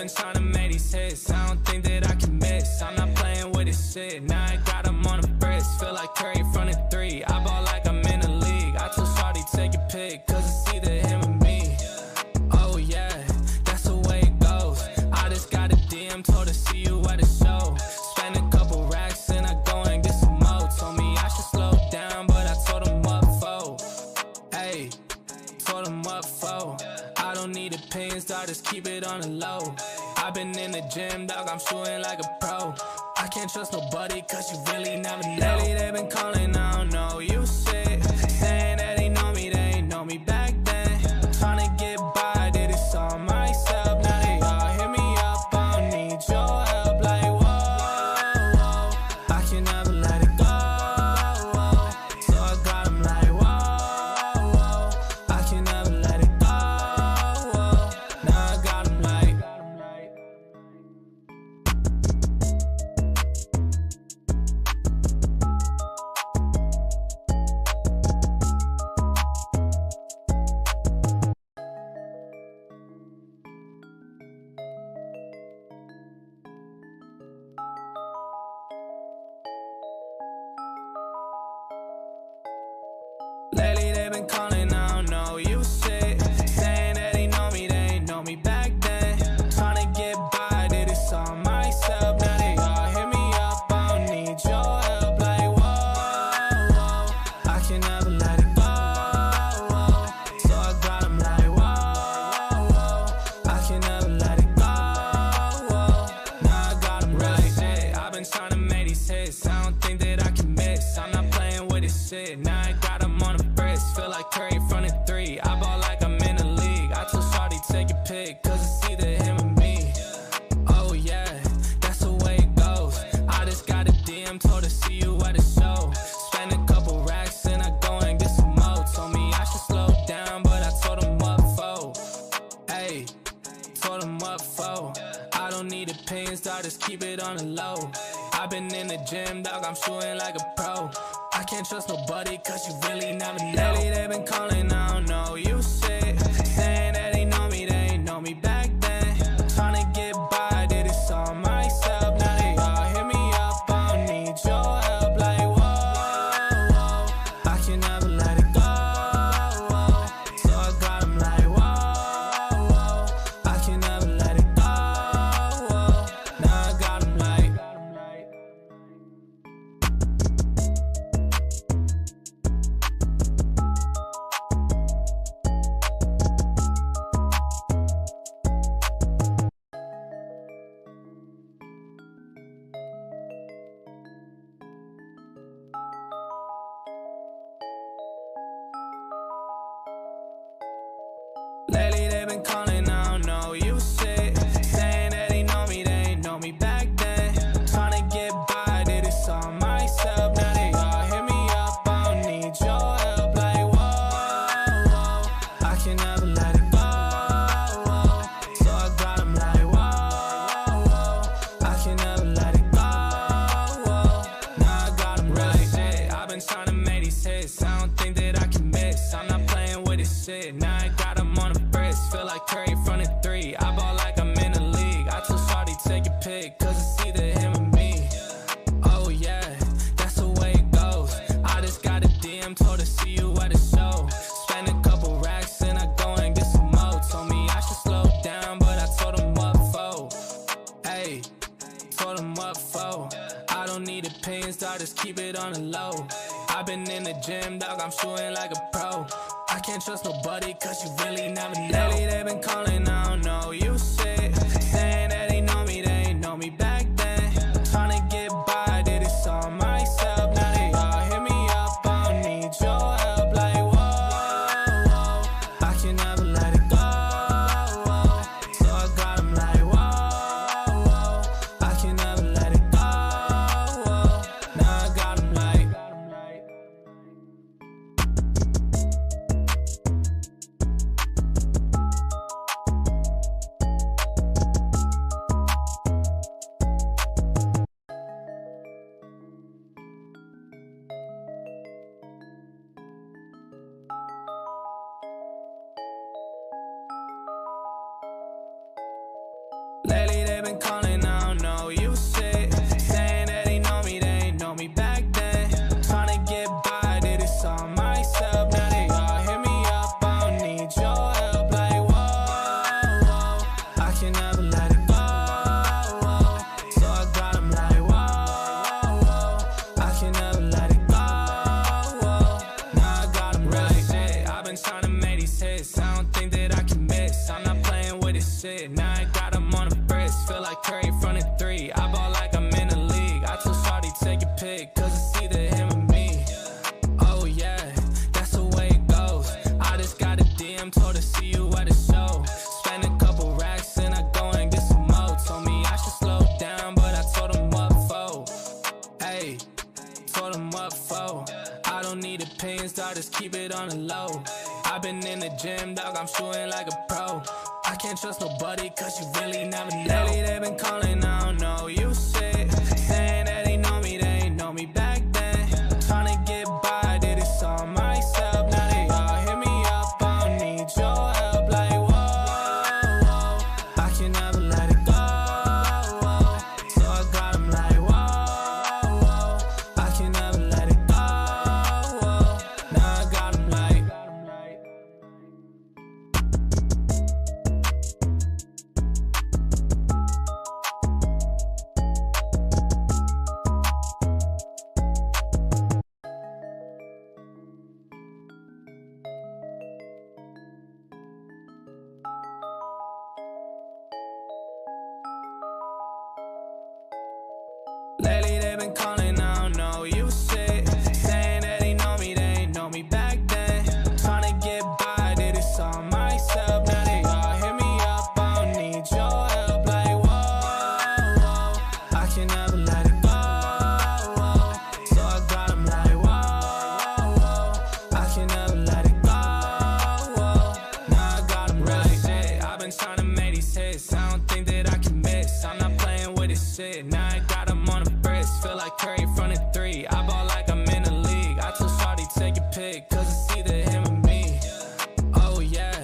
been trying to make these hits, I don't think that I can miss. I'm not playing with this shit, now I got them on the wrist. Feel like Curry from the three, I ball like I'm in the league. I told Shawty take a pic, cause it's either him or me. Oh yeah, that's the way it goes. I just got a DM, told her see you at the show. Spend a couple racks and I go and get some more. Told me I should slow down, but I told him what for. Hey, told him what for. I don't need opinions, dog, just keep it on the low. I've been in the gym, dog, I'm shooting like a pro. I can't trust nobody, cause you really never know. Lately they been calling, I don't know you shit. Saying that they ain't know me back then. Tryna get by, did this all myself. Now they all hit me up, I don't need your help. Like whoa, whoa, I can never let it go. So I got them like whoa, whoa, I can never let it go. Now I got them like lately they been calling, I don't know you shit. Saying that they ain't know me back then. Tryna get by, did this all myself. Now they all hit me up, I don't need your help. Like whoa, whoa, I can never let it go. So I got them like whoa, whoa, I can never let it go. Now I got them right. Shit, I've been trying to make these hits, I don't think that I can miss. I'm not playing with this shit, now I got them on the wrist. Feel like Curry from the three, I ball like I'm in the league. I told Shawty take a pic, cause it's either him or me. Oh yeah, that's the way it goes. I just got a DM, told her see you at the show. Spend a couple racks and I go and get some more. Told me I should slow down, but I told him what for. Hey, told him what for. I don't need opinions, dog, just keep it on the low. I've been in the gym, dog, I'm shooting like a pro. I can't trust nobody, cause you really never know. Lately they been calling, I don't know you shit. Saying that they ain't know me back then. Tryna get by, did this all myself. Now they all hit me up, I don't need your help. Like whoa, whoa, I can never let it go. So I got them like whoa, whoa, I can never let it go. Now I got them like lately they been calling, I don't know you shit. Saying that they ain't know me back then. Tryna get by, did this all myself. Now they all hit me up, I don't need your help. Like whoa, whoa, I can never let it go. So I got them like whoa, whoa, I can never let it go. Now I got them right. Shit, I've been trying to make these hits, I don't think that I can miss. I'm not playing with this shit, now I got them on the wrist. Feel like Curry from the three, I ball like I'm in the league. I told Shawty take a pic, cause it's either him or me. Oh yeah, that's the way it goes. I just got a DM, told her see you at the show. Spend a couple racks and I go and get some more. Told me I should slow down, but I told him what for. Hey, told him what for. I don't need opinions, dog, just keep it on the low. I've been in the gym, dog, I'm shooting like a pro. I can't trust nobody, cause you really never know. Lately they been calling, I don't know you shit. Saying that they ain't know me back then. Tryna get by, did this all myself. Now they all hit me up, I don't need your help. Like whoa, whoa, I can never let it go. So I got them like whoa, whoa, I can never let it go. Now I got them like been calling, I don't know you shit. Saying that they ain't know me back then. Tryna get by, did this all myself. Now they all hit me up, I don't need your help. Like, whoa, I can never let it go. So I got 'em like, whoa, I can never let it go. Now I got 'em right. Hey, I've been trying to make these hits. I don't think that I can miss. I'm not playing with this shit. Now I got 'em on the wrist. Feel like Curry from the three. I ball like I'm in the league. I told Shawty take a pic, cause it's either him or me. Oh yeah, that's the way it goes. I just got a DM, told her see you at the show. Spend a couple racks and I go and get some more. Told me I should slow down, but I told him what for. Hey, told him what for. I don't need opinions, dog, just keep it on the low. I've been in the gym, dog, I'm shooting like a pro. I can't trust nobody, cause you really never know. Lately they been calling, I don't know you shit. Saying that they ain't know me back then. Tryna get by, did this all myself. Now they all hit me up, I don't need your help. Like, whoa, I can never let it go. So I got 'em like, whoa, I can never let it go. Now I got 'em like, lately they been calling, I don't know you shit. Saying that they ain't know me back then. Tryna get by, did this all myself. Now they all hit me up, I don't need your help. Like, whoa, I can never let it go. So I got 'em like, whoa, I can never let it go. Now I got 'em right. Hey, I've been trying to make these hits. I don't think that I can miss. I'm not playing with this shit. Now I got 'em on the wrist. Feel like Curry from the three. I ball like I'm in the league. I told Shawty take a pic, cause it's either him or me. Oh yeah,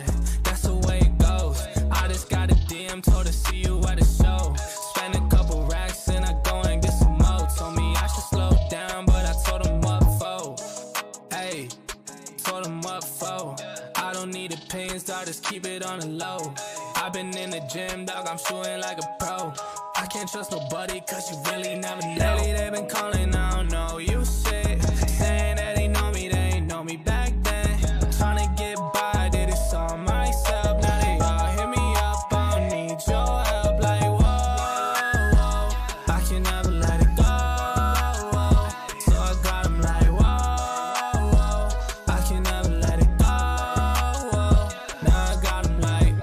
that's the way it goes. I just got a DM, told her see you at the show. Spend a couple racks and I go and get some more. Told me I should slow down, but I told him what for. Hey, told him what for. I don't need opinions, dog, just keep it on the low. I've been in the gym, dog, I'm shooting like a pro. I can't trust nobody, cause you really never know. Lately they been calling, I don't know you shit. Saying that they ain't know me back then. Tryna get by, did this all myself. Now they all hit me up, I don't need your help. Like, whoa, I can never let it go. So I got 'em like, whoa, I can never let it go. Now I got 'em like,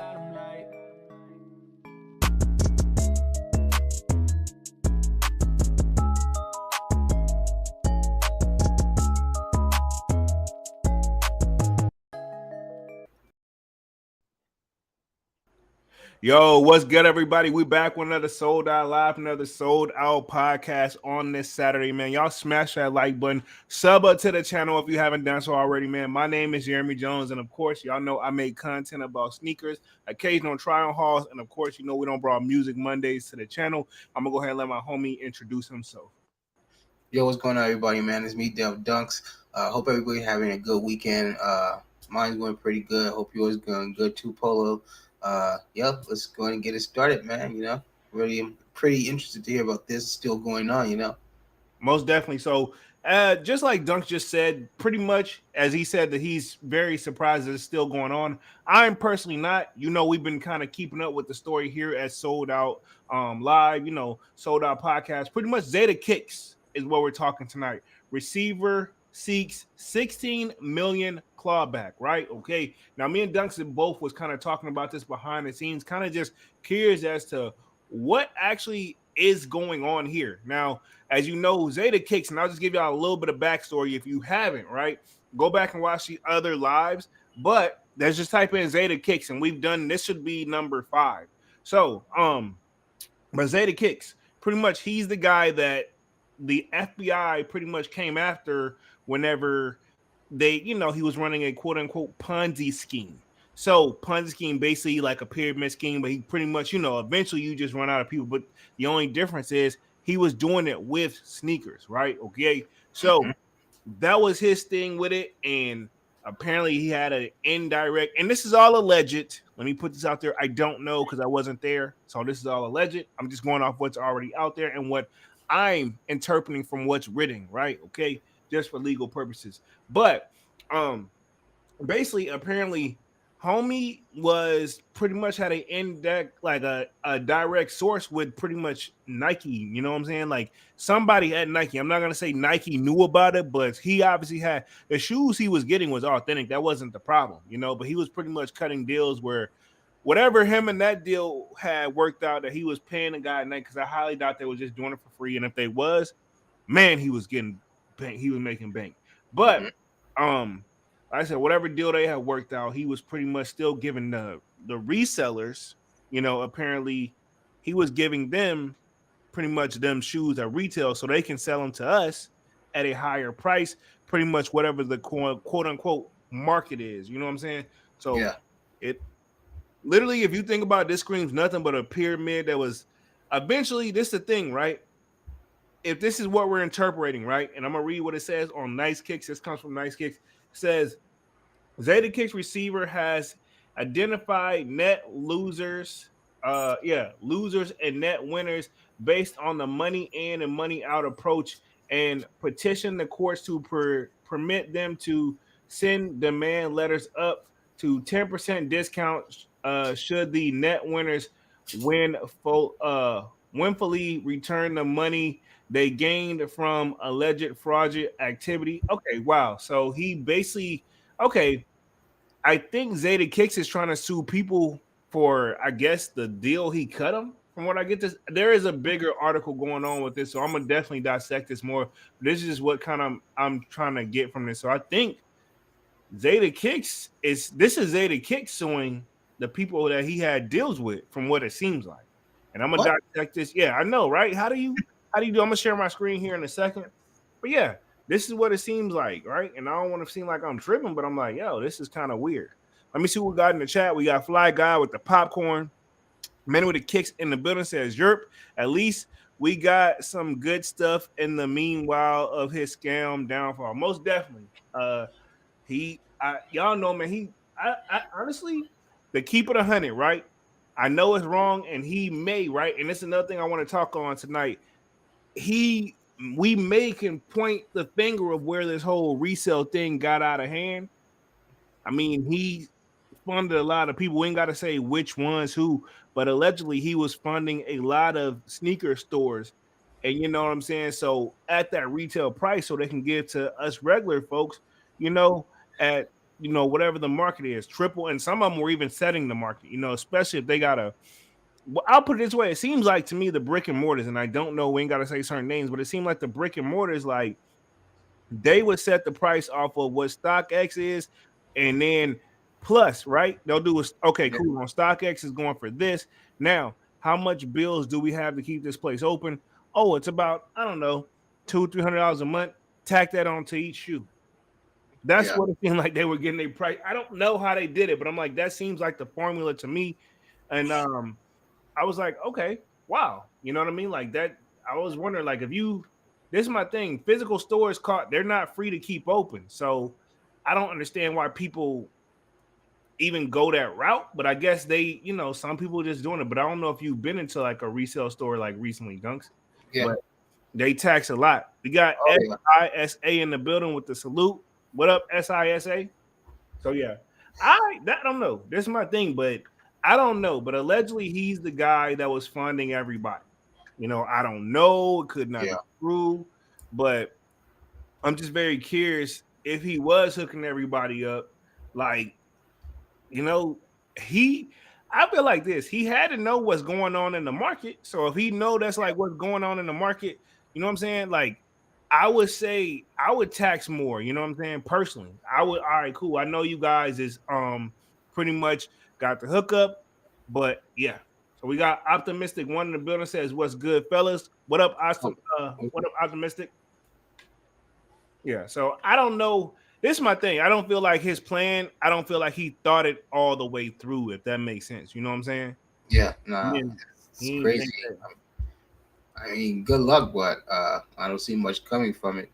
Yo, what's good, everybody? We back with another Sold Out Live, another Sold Out podcast on this Saturday, man. Y'all smash that like button. Sub up to the channel if you haven't done so already, man. My name is Jeremy Jones, and of course, y'all know I make content about sneakers, occasional try-on hauls, and of course, you know we don't bring Music Mondays to the channel. I'm gonna go ahead and let my homie introduce himself. Yo, what's going on, everybody, man? It's me, Dev Dunks. Hope everybody having a good weekend. Mine's going pretty good. Hope yours going good too, Polo. Yep, let's go ahead and get it started, man. You know, really, I'm pretty interested to hear about this still going on, you know. Most definitely. So, just like Dunk just said, pretty much as he said that he's very surprised that it's still going on. I'm personally not. You know, we've been kind of keeping up with the story here at Sold Out Live, you know, Sold Out Podcast. Pretty much ZADEH kicks is what we're talking tonight. Receiver seeks 16 million clawback, right? Okay. Now, me and Duncan both was kind of talking about this behind the scenes, kind of just curious as to what actually is going on here. Now, as you know, ZADEH kicks, and I'll just give y'all a little bit of backstory if you haven't, right? Go back and watch the other lives, but let's just type in ZADEH kicks, and we've done, this should be number 5. So, but ZADEH kicks, pretty much he's the guy that the FBI pretty much came after whenever they, you know, he was running a quote unquote Ponzi scheme. So Ponzi scheme basically like a pyramid scheme, but he pretty much, eventually you just run out of people. But the only difference is he was doing it with sneakers, right? Okay. Mhm. So that was his thing with it. And apparently he had an indirect, and this is all alleged. Let me put this out there. I don't know because I wasn't there. So this is all alleged. I'm just going off what's already out there and what I'm interpreting from what's written, right? Okay. Just for legal purposes. But um basically, apparently, homie was pretty much had an index like a direct source with pretty much Nike. You know what I'm saying? Like somebody at Nike. I'm not gonna say Nike knew about it, but he obviously had the shoes he was getting was authentic. That wasn't the problem, but he was pretty much cutting deals where whatever him and that deal had worked out that he was paying the guy at Nike, because I highly doubt they was just doing it for free. And if they was, man, he was getting bank, he was making bank. But Mhm. um like I said, whatever deal they had worked out, he was pretty much still giving the resellers, apparently he was giving them pretty much them shoes at retail so they can sell them to us at a higher price, pretty much whatever the quote unquote market is. You know what I'm saying? So Yeah. it literally, if you think about it, this screams nothing but a pyramid that was eventually this is the thing, right? If this is what we're interpreting, right? And I'm gonna read what it says on Nice Kicks. This comes from Nice Kicks. It says ZADEH Kicks receiver has identified net losers, losers and net winners based on the money in and money out approach, and petition the courts to permit them to send demand letters up to 10% discount should the net winners winfully return the money they gained from alleged fraudulent activity. Okay, wow. So he basically, okay, I think Zeta Kicks is trying to sue people for, I guess, the deal he cut him. From what I get, this there is a bigger article going on with this, so I'm gonna definitely dissect this more. This is what kind of I'm trying to get from this. So I think Zeta Kicks is Zeta Kicks suing the people that he had deals with, from what it seems like. And I'm gonna What? dissect this. Yeah, I know, right? How do you do? I'm gonna share my screen here in a second. But yeah, this is what it seems like, right? And I don't want to seem like I'm tripping, but I'm like, yo, this is kind of weird. Let me see what we got in the chat. We got Fly Guy with the popcorn. Man with the kicks in the building says, Yerp, at least we got some good stuff in the meanwhile of his scam downfall. Most definitely. Y'all know, man, I honestly, the keep it 100, right? I know it's wrong, and he may, right? And this is another thing I want to talk on tonight. We may can point the finger of where this whole resale thing got out of hand. I mean, he funded a lot of people. We ain't got to say which ones who, but allegedly he was funding a lot of sneaker stores. And you know what I'm saying? So at that retail price, so they can give to us regular folks, you know, at whatever the market is, triple. And some of them were even setting the market, especially if they got a, well, I'll put it this way. It seems like to me the brick and mortars, and I don't know, we ain't got to say certain names, but it seemed like the brick and mortars, like they would set the price off of what StockX is, and then plus, right? They'll do is okay, Yeah. cool. On StockX is going for this. Now, how much bills do we have to keep this place open? Oh, it's about, I don't know, $200-300 a month. Tack that onto each shoe. That's Yeah. what it seemed like they were getting their price. I don't know how they did it, but I'm like, that seems like the formula to me. And I was like, okay, wow. You know what I mean? Like that, I was wondering, like, if you, this is my thing, physical stores they're not free to keep open. So I don't understand why people even go that route. But I guess they, some people just doing it. But I don't know if you've been into like a resale store like recently, Dunks, Yeah. but they tax a lot. We got Oh yeah. SISA in the building with the salute. What up, SISA? So yeah, I don't know. This is my thing, but I don't know. But allegedly, he's the guy that was funding everybody. I don't know. It could not Yeah. be true, but I'm just very curious if he was hooking everybody up. Like, you know, he. I feel like this. He had to know what's going on in the market. So if he know that's like what's going on in the market, you know what I'm saying? Like, I would say I would tax more. You know what I'm saying? Personally, I would. All right, cool. I know you guys is pretty much got the hookup, but yeah. So we got optimistic. One in the building says, "What's good, fellas? What up, Oh, Optimistic?" Yeah. So I don't know this is my thing. I don't feel like his plan. I don't feel like he thought it all the way through. If that makes sense, you know what I'm saying? Yeah, He nah, didn't. it's He didn't crazy. think that. I mean, good luck, but I don't see much coming from it,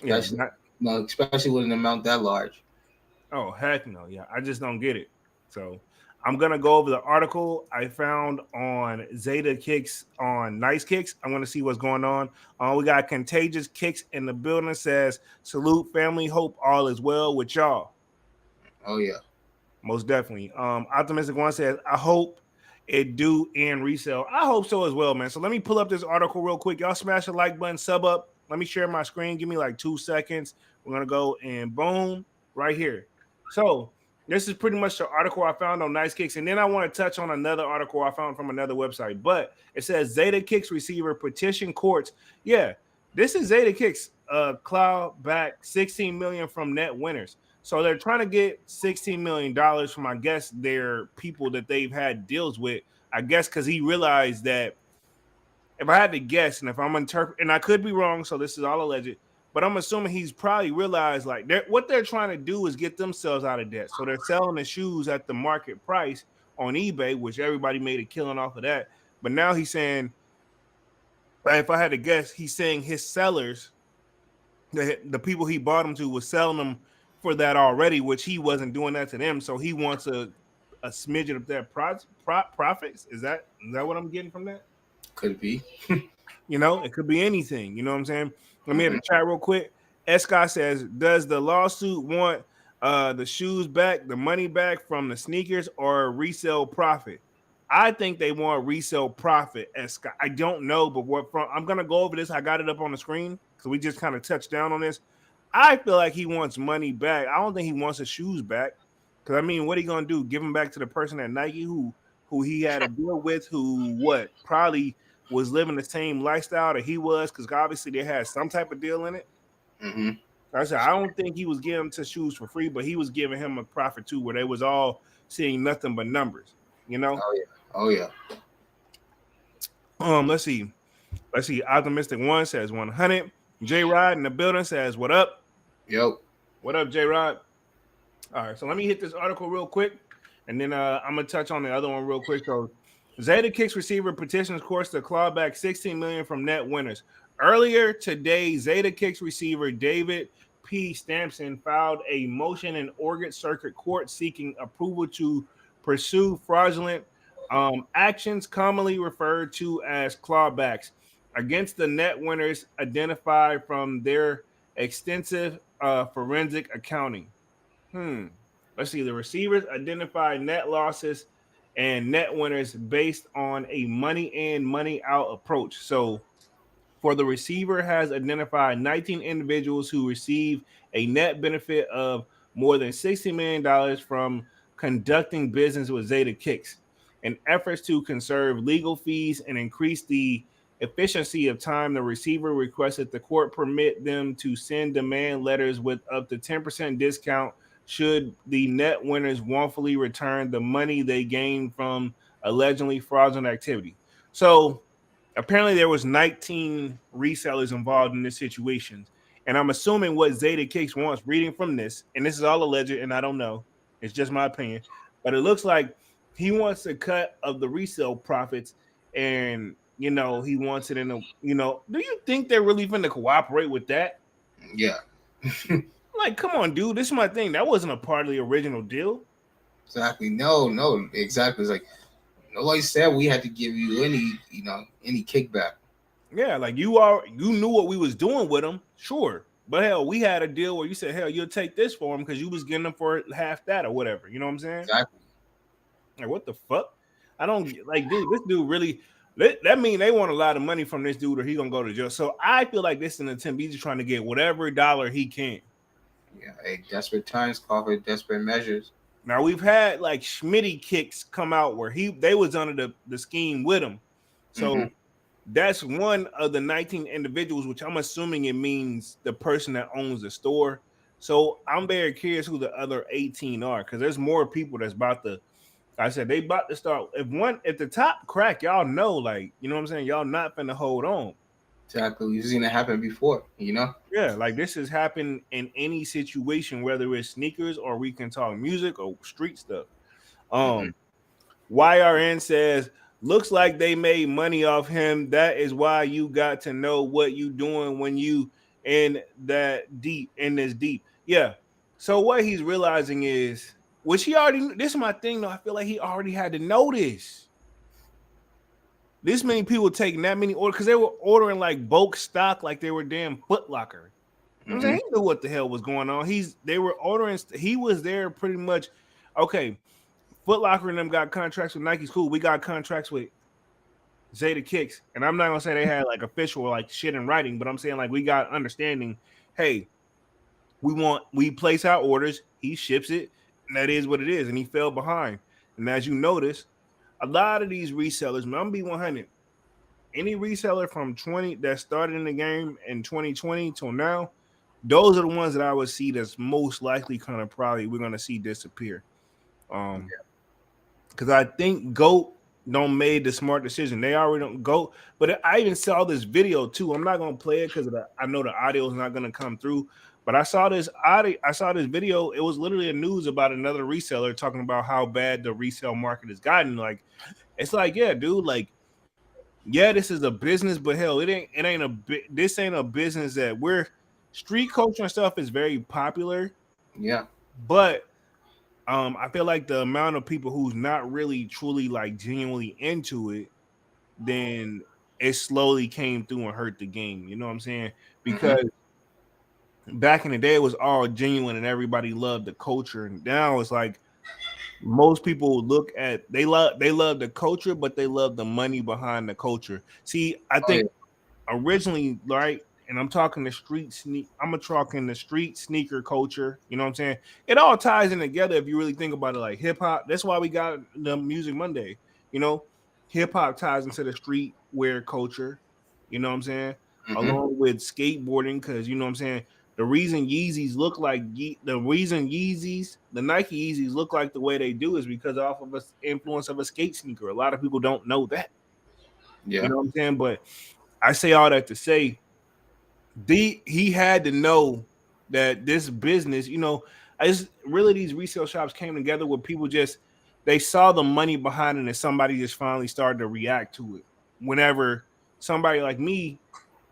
Yeah. especially especially with an amount that large. Oh heck no. Yeah. I just don't get it. So I'm gonna go over the article I found on Zeta Kicks on Nice Kicks. I'm gonna see what's going on. We got Contagious Kicks in the building. Says salute family. Hope all is well with y'all. Oh yeah, Most definitely. Optimistic One says, I hope it do and resell. I hope so as well, man. So let me pull up this article real quick. Y'all smash the like button, sub up. Let me share my screen. Give me like 2 seconds. We're gonna go and boom, right here. So this is pretty much the article I found on Nice Kicks. And then I want to touch on another article I found from another website. But it says Zeta Kicks receiver petition courts. Yeah, this is Zeta Kicks Clawback 16 million from net winners. So they're trying to get $16 million from, I guess, their people that they've had deals with. I guess because he realized that, if I had to guess, and if I'm interpreting, and I could be wrong, so this is all alleged, but I'm assuming he's probably realized like what they're trying to do is get themselves out of debt. So they're selling the shoes at the market price on eBay, which everybody made a killing off of that. But now he's saying, if I had to guess, he's saying his sellers, the people he bought them to, was selling them for that already, which he wasn't doing that to them. So he wants a smidgen of that profits. Is that what I'm getting from that? could be. You know, it could be anything. You know what I'm saying? Let me hit Mhm. the chat real quick. Escott says, does the lawsuit want the shoes back, the money back from the sneakers, or resale profit? I think they want resale profit. Escott, I don't know, but I'm gonna go over this. I got it up on the screen, so we just kind of touched down on this. I feel like he wants money back. I don't think he wants the shoes back. Because I mean, what are you gonna do? Give them back to the person at Nike who he had a deal with, who what probably was living the same lifestyle that he was, because obviously they had some type of deal in it. Mm-hmm. I said I don't think he was giving him to shoes for free, but he was giving him a profit too, where they was all seeing nothing but numbers. You know. Oh yeah. Oh yeah. Let's see. Optimistic One says 100. J Rod in the building says, "What up? Yep. What up, J Rod?" All right, so let me hit this article real quick, and then I'm gonna touch on the other one real quick. So, Zeta Kicks receiver petitions courts to claw back 16 million from net winners. Earlier today, Zeta Kicks receiver David P. Stampson filed a motion in Oregon Circuit Court seeking approval to pursue fraudulent actions, commonly referred to as clawbacks, against the net winners identified from their extensive forensic accounting. Let's see. The receivers identify net losses and net winners based on a money in, money out approach. So, for the receiver has identified 19 individuals who receive a net benefit of more than $60 million from conducting business with Zeta Kicks. In efforts to conserve legal fees and increase the efficiency of time, the receiver requested the court permit them to send demand letters with up to 10% discount should the net winners wrongfully return the money they gained from allegedly fraudulent activity. So apparently there was 19 resellers involved in this situation. And I'm assuming what Zeta Kicks wants, reading from this, and this is all alleged, and I don't know, it's just my opinion, but it looks like he wants a cut of the resale profits, and he wants it in a, do you think they're really going to cooperate with that? Yeah. Like, come on, dude, this is my thing. That wasn't a part of the original deal. Exactly. No, exactly. It's like nobody said we had to give you any kickback. Yeah, like you knew what we was doing with them, sure. But hell, we had a deal where you said, hell, you'll take this for them because you was getting them for half that or whatever. You know what I'm saying? Exactly. Like, what the fuck? I don't like, dude. This dude really. That mean they want a lot of money from this dude, or he gonna go to jail. So I feel like this is an attempt. He's just trying to get whatever dollar he can. Yeah. Hey, desperate times call for desperate measures. Now we've had like Schmitty Kicks come out where they was under the scheme with him. So that's one of the 19 individuals, which I'm assuming it means the person that owns the store. So I'm very curious who the other 18 are, because there's more people that's about to. I said they about to start. If the top crack, y'all know, like, you know what I'm saying, y'all not finna hold on. Exactly. We've seen it happen before, you know? Yeah, like this has happened in any situation, whether it's sneakers or we can talk music or street stuff. Mm-hmm. YRN says, looks like they made money off him. That is why you got to know what you doing when you in this deep. Yeah. So what he's realizing is, which he already, this is my thing though. I feel like he already had to know this. This many people taking that many orders because they were ordering like bulk stock, like they were damn Foot Locker. You know what I'm saying? He knew what the hell was going on. They were ordering. He was there pretty much. Okay, Foot Locker and them got contracts with Nike's cool. We got contracts with ZADEH Kicks, and I'm not gonna say they had like official like shit in writing, but I'm saying like we got understanding. Hey, we place our orders. He ships it, and that is what it is. And he fell behind. And as you notice, a lot of these resellers, man, I'm gonna be 100. Any reseller from 20 that started in the game in 2020 till now, those are the ones that I would see that's most likely kind of probably we're gonna see disappear. Because I think GOAT don't made the smart decision. They already don't GOAT, but I even saw this video too. I'm not gonna play it because I know the audio is not gonna come through. But I saw this video. It was literally a news about another reseller talking about how bad the resale market has gotten. Like, it's like, yeah, dude, like, yeah, this is a business, but hell, this ain't a business that we're street culture and stuff is very popular. Yeah. But I feel like the amount of people who's not really truly like genuinely into it, then it slowly came through and hurt the game. You know what I'm saying? Because back in the day, it was all genuine and everybody loved the culture, and now it's like most people they love the culture, but they love the money behind the culture. See, I think originally, right, and I'm talking the street sneaker culture. You know what I'm saying? It all ties in together if you really think about it. Like hip hop, that's why we got the Music Monday. You know, hip hop ties into the street wear culture. You know what I'm saying? Along with skateboarding, because you know what I'm saying. The reason Yeezys look like the Nike Yeezys look like the way they do is because off of the influence of a skate sneaker. A lot of people don't know that. Yeah. You know what I'm saying? But I say all that to say he had to know that this business, you know, really these resale shops came together where people they saw the money behind it and somebody just finally started to react to it. Whenever somebody like me,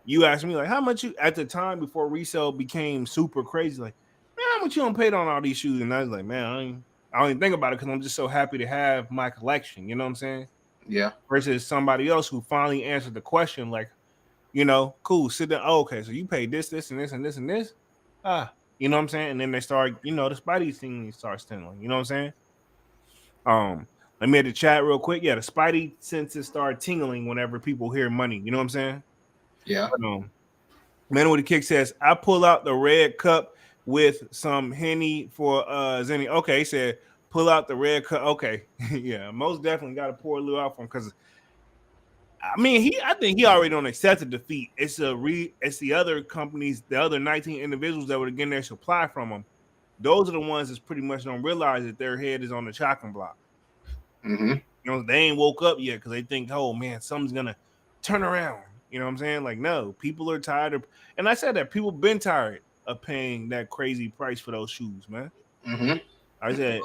you asked me like how much you at the time before resale became super crazy, like, man, how much you don't pay on all these shoes? And I was like, man, I don't even think about it because I'm just so happy to have my collection. You know what I'm saying? Yeah. Versus somebody else who finally answered the question, like, you know, cool, sit down. Oh, okay, so you paid this, and this, and this, and this. You know what I'm saying? And then they start, you know, the Spidey thing starts tingling. You know what I'm saying? Let me hit the chat real quick. Yeah, the Spidey senses start tingling whenever people hear money. You know what I'm saying? Yeah. Man with the Kick says, I pull out the red cup with some Henny for Zenny. Okay, he said, pull out the red cup. Okay. Yeah, most definitely got to pour a little out for him because I mean, I think he already don't accept the defeat. It's the other companies, the other 19 individuals that would getting their supply from him. Those are the ones that pretty much don't realize that their head is on the chopping block. You know, they ain't woke up yet because they think, oh man, something's gonna turn around. You know what I'm saying? Like, no, people are tired of, and I said that people been tired of paying that crazy price for those shoes, man. I said,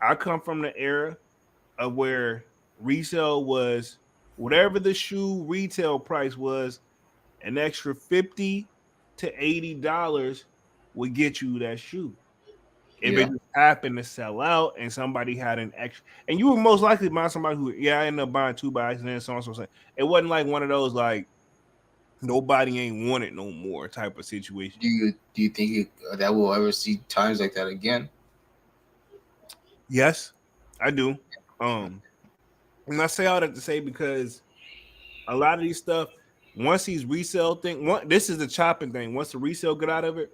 I come from the era of where resale was whatever the shoe retail price was, an extra $50 to $80 would get you that shoe. If it just happened to sell out and somebody had an extra, and you were most likely buy somebody who, I ended up buying two by accident, so on so on. It wasn't like one of those like nobody ain't want it no more type of situation. Do you think that we'll ever see times like that again? Yes, I do. And I say all that to say because a lot of these stuff, once these resale thing, this is the chopping thing. Once the resale get out of it,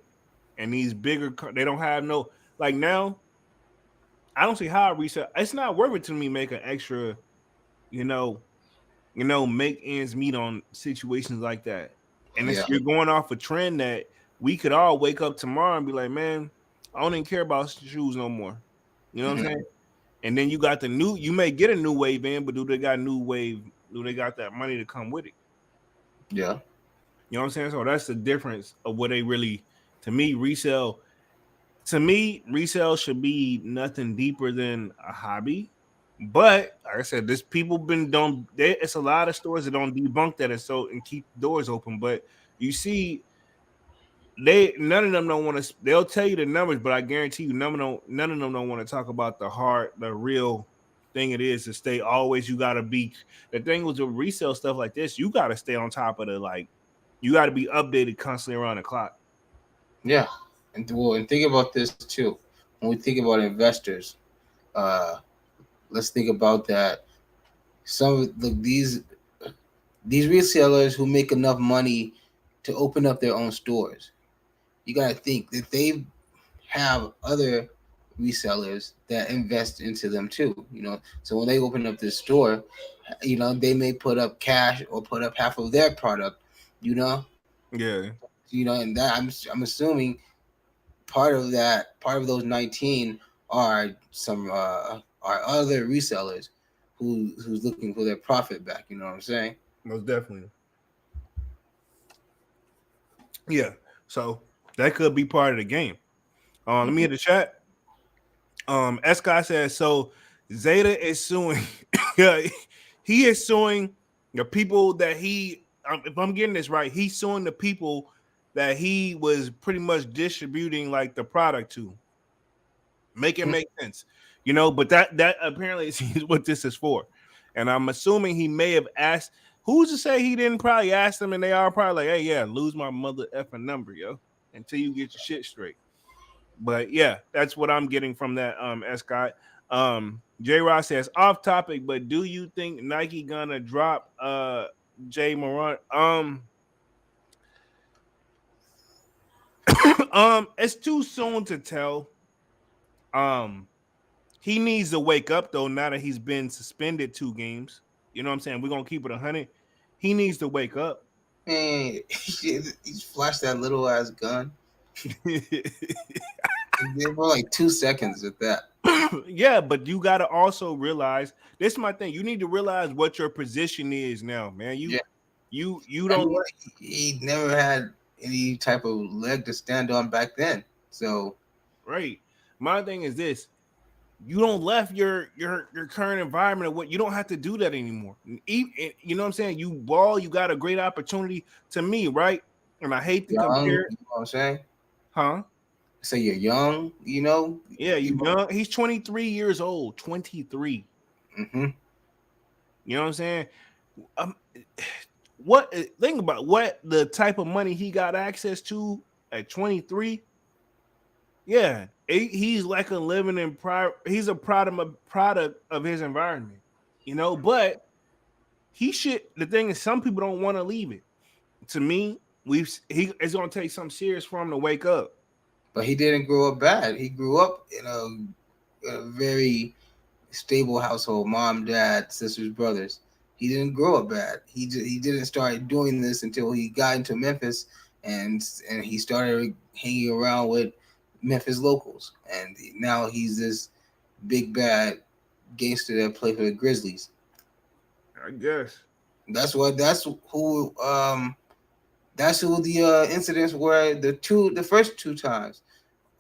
and these bigger, they don't have no like now. I don't see how I resell. It's not worth it to me make an extra, make ends meet on situations like that. And you're going off a trend that we could all wake up tomorrow and be like, man, I don't even care about shoes no more. You know what I'm saying? And then you got you may get a new wave in, but do they got that money to come with it? Yeah. You know what I'm saying? So that's the difference of what they really, to me, resell. To me, resell should be nothing deeper than a hobby. But like I said, this people been don't. It's a lot of stores that don't debunk that and so and keep doors open. But you see, they none of them don't want to. They'll tell you the numbers, but I guarantee you, none of them don't want to talk about the real thing it is to stay always. You got to be the thing with the resale stuff like this. You got to stay on top of the like. You got to be updated constantly around the clock. Yeah. And think about this too. When we think about investors, uh, let's think about that. Some of these resellers who make enough money to open up their own stores. You got to think that they have other resellers that invest into them too. So when they open up this store, they may put up cash or put up half of their product. You know, Yeah. and that I'm assuming part of those 19 are some are other resellers who's looking for their profit back. You know what I'm saying? Most definitely. Yeah. So that could be part of the game. Let me hit the chat. Eskai says so. ZADEH is suing. Yeah, he is suing the people that he. If I'm getting this right, he's suing the people that he was pretty much distributing like the product to. Make it make sense, But that apparently is what this is for, and I'm assuming he may have asked. Who's to say he didn't probably ask them, and they are probably like, "Hey, yeah, lose my mother effing number, yo, until you get your shit straight." But yeah, that's what I'm getting from that. Scott. J. Ross says off topic, but do you think Nike gonna drop Jay Morant? It's too soon to tell. He needs to wake up though. Now that he's been suspended 2 games, you know what I'm saying. We're gonna keep it 100. He needs to wake up. Man, he flashed that little ass gun. They were like 2 seconds at that. Yeah, but you got to also realize this is my thing. You need to realize what your position is now, man. You don't. He never had any type of leg to stand on back then. So right. My thing is this: you don't left your current environment. What you don't have to do that anymore. You know what I'm saying? You ball. You got a great opportunity to me, right? And I hate to compare. You know what I'm saying? Huh? So you're young, Yeah, you young. He's 23 years old. 23. Mm-hmm. You know what I'm saying? What think about what the type of money he got access to at 23. Yeah, he's like a living in pride. He's a product of his environment, But he should. The thing is, some people don't want to leave it. To me, it's gonna take something serious for him to wake up. But he didn't grow up bad. He grew up in a very stable household: mom, dad, sisters, brothers. He didn't grow up bad. He didn't start doing this until he got into Memphis, and he started hanging around with Memphis locals, and now he's this big bad gangster that played for the Grizzlies. I guess that's who the incidents were. The first 2 times,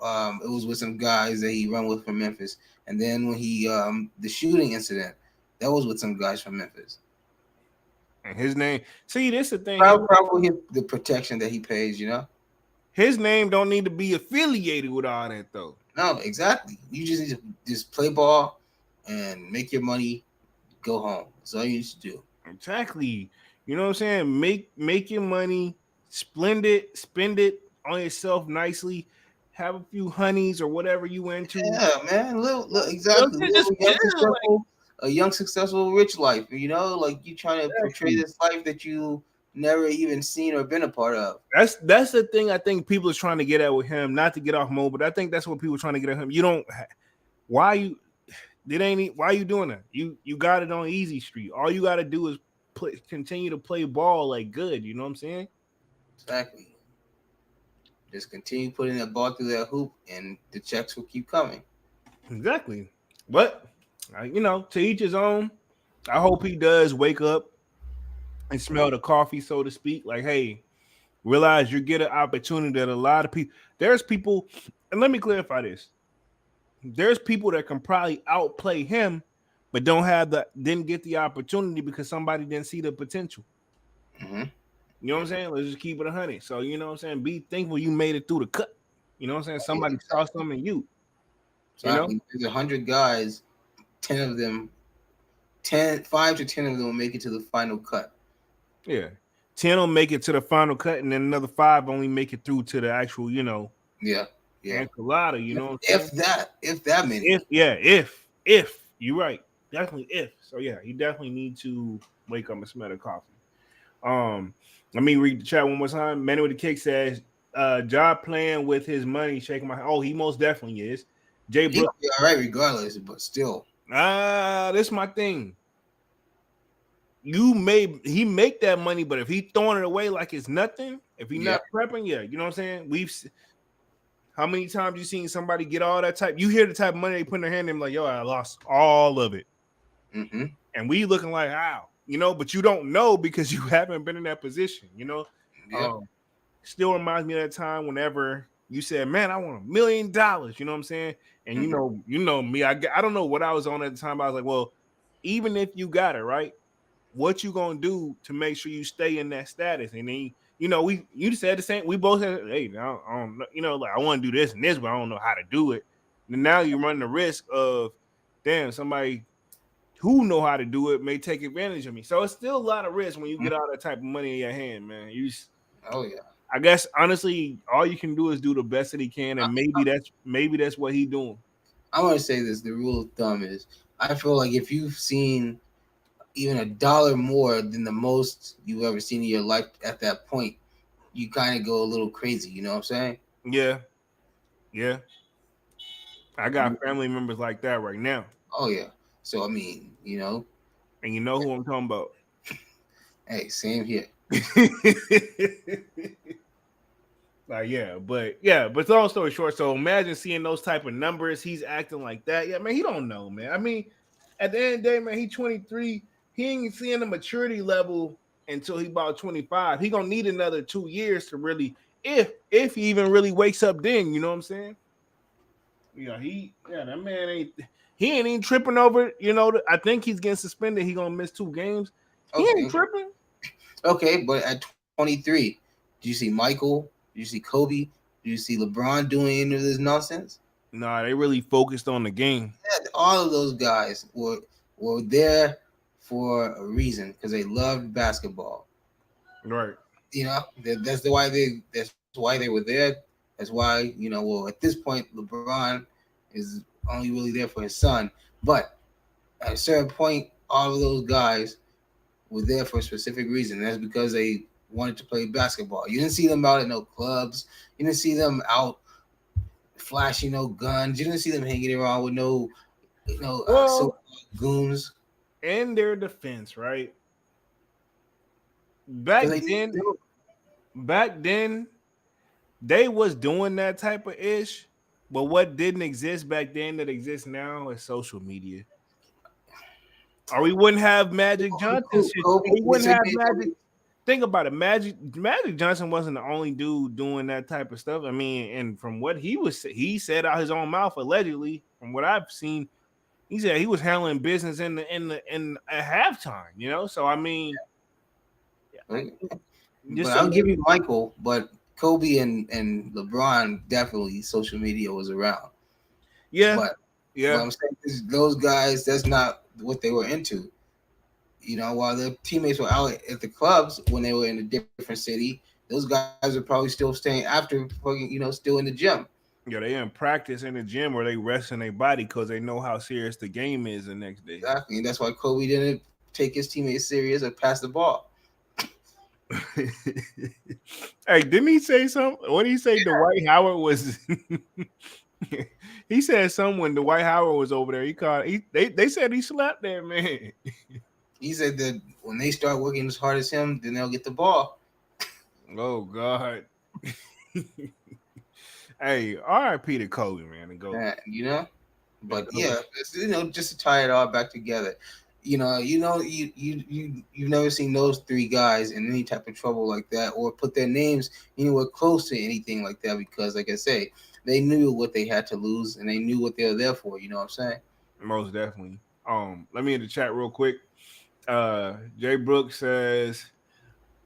it was with some guys that he run with from Memphis, and then when he the shooting incident, that was with some guys from Memphis. And his name, see, this is the thing. Probably the protection that he pays, His name don't need to be affiliated with all that, though. No, exactly. You just need to just play ball and make your money, go home. That's all you need to do. Exactly. You know what I'm saying? Make your money, spend it on yourself nicely. Have a few honeys or whatever you into. Yeah, man. Look, exactly. A young, successful, rich life. Like you trying to portray this life that you never even seen or been a part of. That's the thing I think people are trying to get at with him. Not to get off mode, but I think that's what people are trying to get at him. You don't. Why you doing that? You got it on easy street. All you got to do is continue to play ball like good. You know what I'm saying? Exactly. Just continue putting that ball through that hoop, and the checks will keep coming. Exactly. But to each his own. I hope he does wake up. and smell the coffee, so to speak. Like, hey, realize you get an opportunity that a lot of people. There's people, and let me clarify this. There's people that can probably outplay him, but didn't get the opportunity because somebody didn't see the potential. Mm-hmm. You know what I'm saying? Let's just keep it 100. So you know what I'm saying. Be thankful you made it through the cut. You know what I'm saying? Yeah, Somebody saw exactly. something in you. You know? Exactly. There's 100 guys, 10 of them, 10, 5 to 10 of them will make it to the final cut. Yeah. 10 will make it to the final cut, and then another 5 only make it through to the actual, Yeah, yeah. enchilada. You know what I'm saying? If that many. If you're right, definitely if. So yeah, you definitely need to wake up and smell the coffee. Let me read the chat one more time. Manny with the kick says, job playing with his money, shaking my. Oh, he most definitely is. Jay He Brook. gonna be all right regardless, but still. This is my thing. He make that money, but if he throwing it away like it's nothing, if he not prepping, yeah, you know what I'm saying. How many times you seen somebody get all that type? You hear the type of money they put in their hand, and like, yo, I lost all of it, Mm-hmm. and we looking like how, but you don't know because you haven't been in that position, Yeah. Still reminds me of that time whenever you said, "Man, I want $1 million." You know what I'm saying? And you know me. I don't know what I was on at the time. But I was like, well, even if you got it right, what you gonna do to make sure you stay in that status? And then you said the same. We both said, hey, I don't know, like I want to do this and this, but I don't know how to do it. And now you run the risk of, damn, somebody who know how to do it may take advantage of me. So it's still a lot of risk when you get all that type of money in your hand, man. Oh yeah. I guess honestly, all you can do is do the best that he can, and maybe that's what he doing. I want to say this. The rule of thumb is, I feel like if you've seen even $1 more than the most you've ever seen in your life at that point, you kind of go a little crazy. You know what I'm saying? Yeah, yeah. I got You, family members like that right now, oh yeah. So I mean, and you know who I'm talking about. hey, same here. But long story short, so imagine seeing those type of numbers. He's acting like that. Yeah, man, he don't know, man. I mean, at the end of the day, man, he 23. He ain't seeing the maturity level until he about 25. He gonna need another 2 years to really, if he even really wakes up then, you know what I'm saying? That man ain't even tripping over it. I think he's getting suspended. He gonna miss 2 games. He ain't Okay. tripping. Okay, but at 23, do you see Michael? Do you see Kobe? Do you see LeBron doing any of this nonsense? Nah, they really focused on the game. Yeah, all of those guys were there for a reason, because they loved basketball. Right. That's why they were there. That's why, well, at this point, LeBron is only really there for his son. But at a certain point, all of those guys were there for a specific reason. That's because they wanted to play basketball. You didn't see them out at no clubs. You didn't see them out flashing no guns. You didn't see them hanging around with no, goons. In their defense, right? They, Back then, they was doing that type of ish, but what didn't exist back then that exists now is social media. Or we wouldn't have Magic Johnson. We wouldn't have Magic. Think about it. Magic Johnson wasn't the only dude doing that type of stuff. I mean, and from what he said out his own mouth, allegedly, from what I've seen, he said he was handling business in at halftime. So I mean, but I'll give you Michael, but Kobe and LeBron, definitely social media was around. Yeah. But I'm saying is, those guys, that's not what they were into. While their teammates were out at the clubs when they were in a different city, those guys are probably still staying after, still in the gym. Yeah, they in practice in the gym where they resting their body because they know how serious the game is the next day. Exactly, and that's why Kobe didn't take his teammates serious or pass the ball. Hey, didn't he say something? What did he say? Yeah. Dwight Howard was. He said something when Dwight Howard was over there. They said he slept there, man. He said that when they start working as hard as him, then they'll get the ball. Oh God. Hey, R.I.P. to Kobe, man, and go. But yeah, just to tie it all back together. you've never seen those three guys in any type of trouble like that, or put their names anywhere close to anything like that, because, like I say, they knew what they had to lose and they knew what they were there for. You know what I'm saying? Most definitely. Let me in the chat real quick. Jay Brooks says,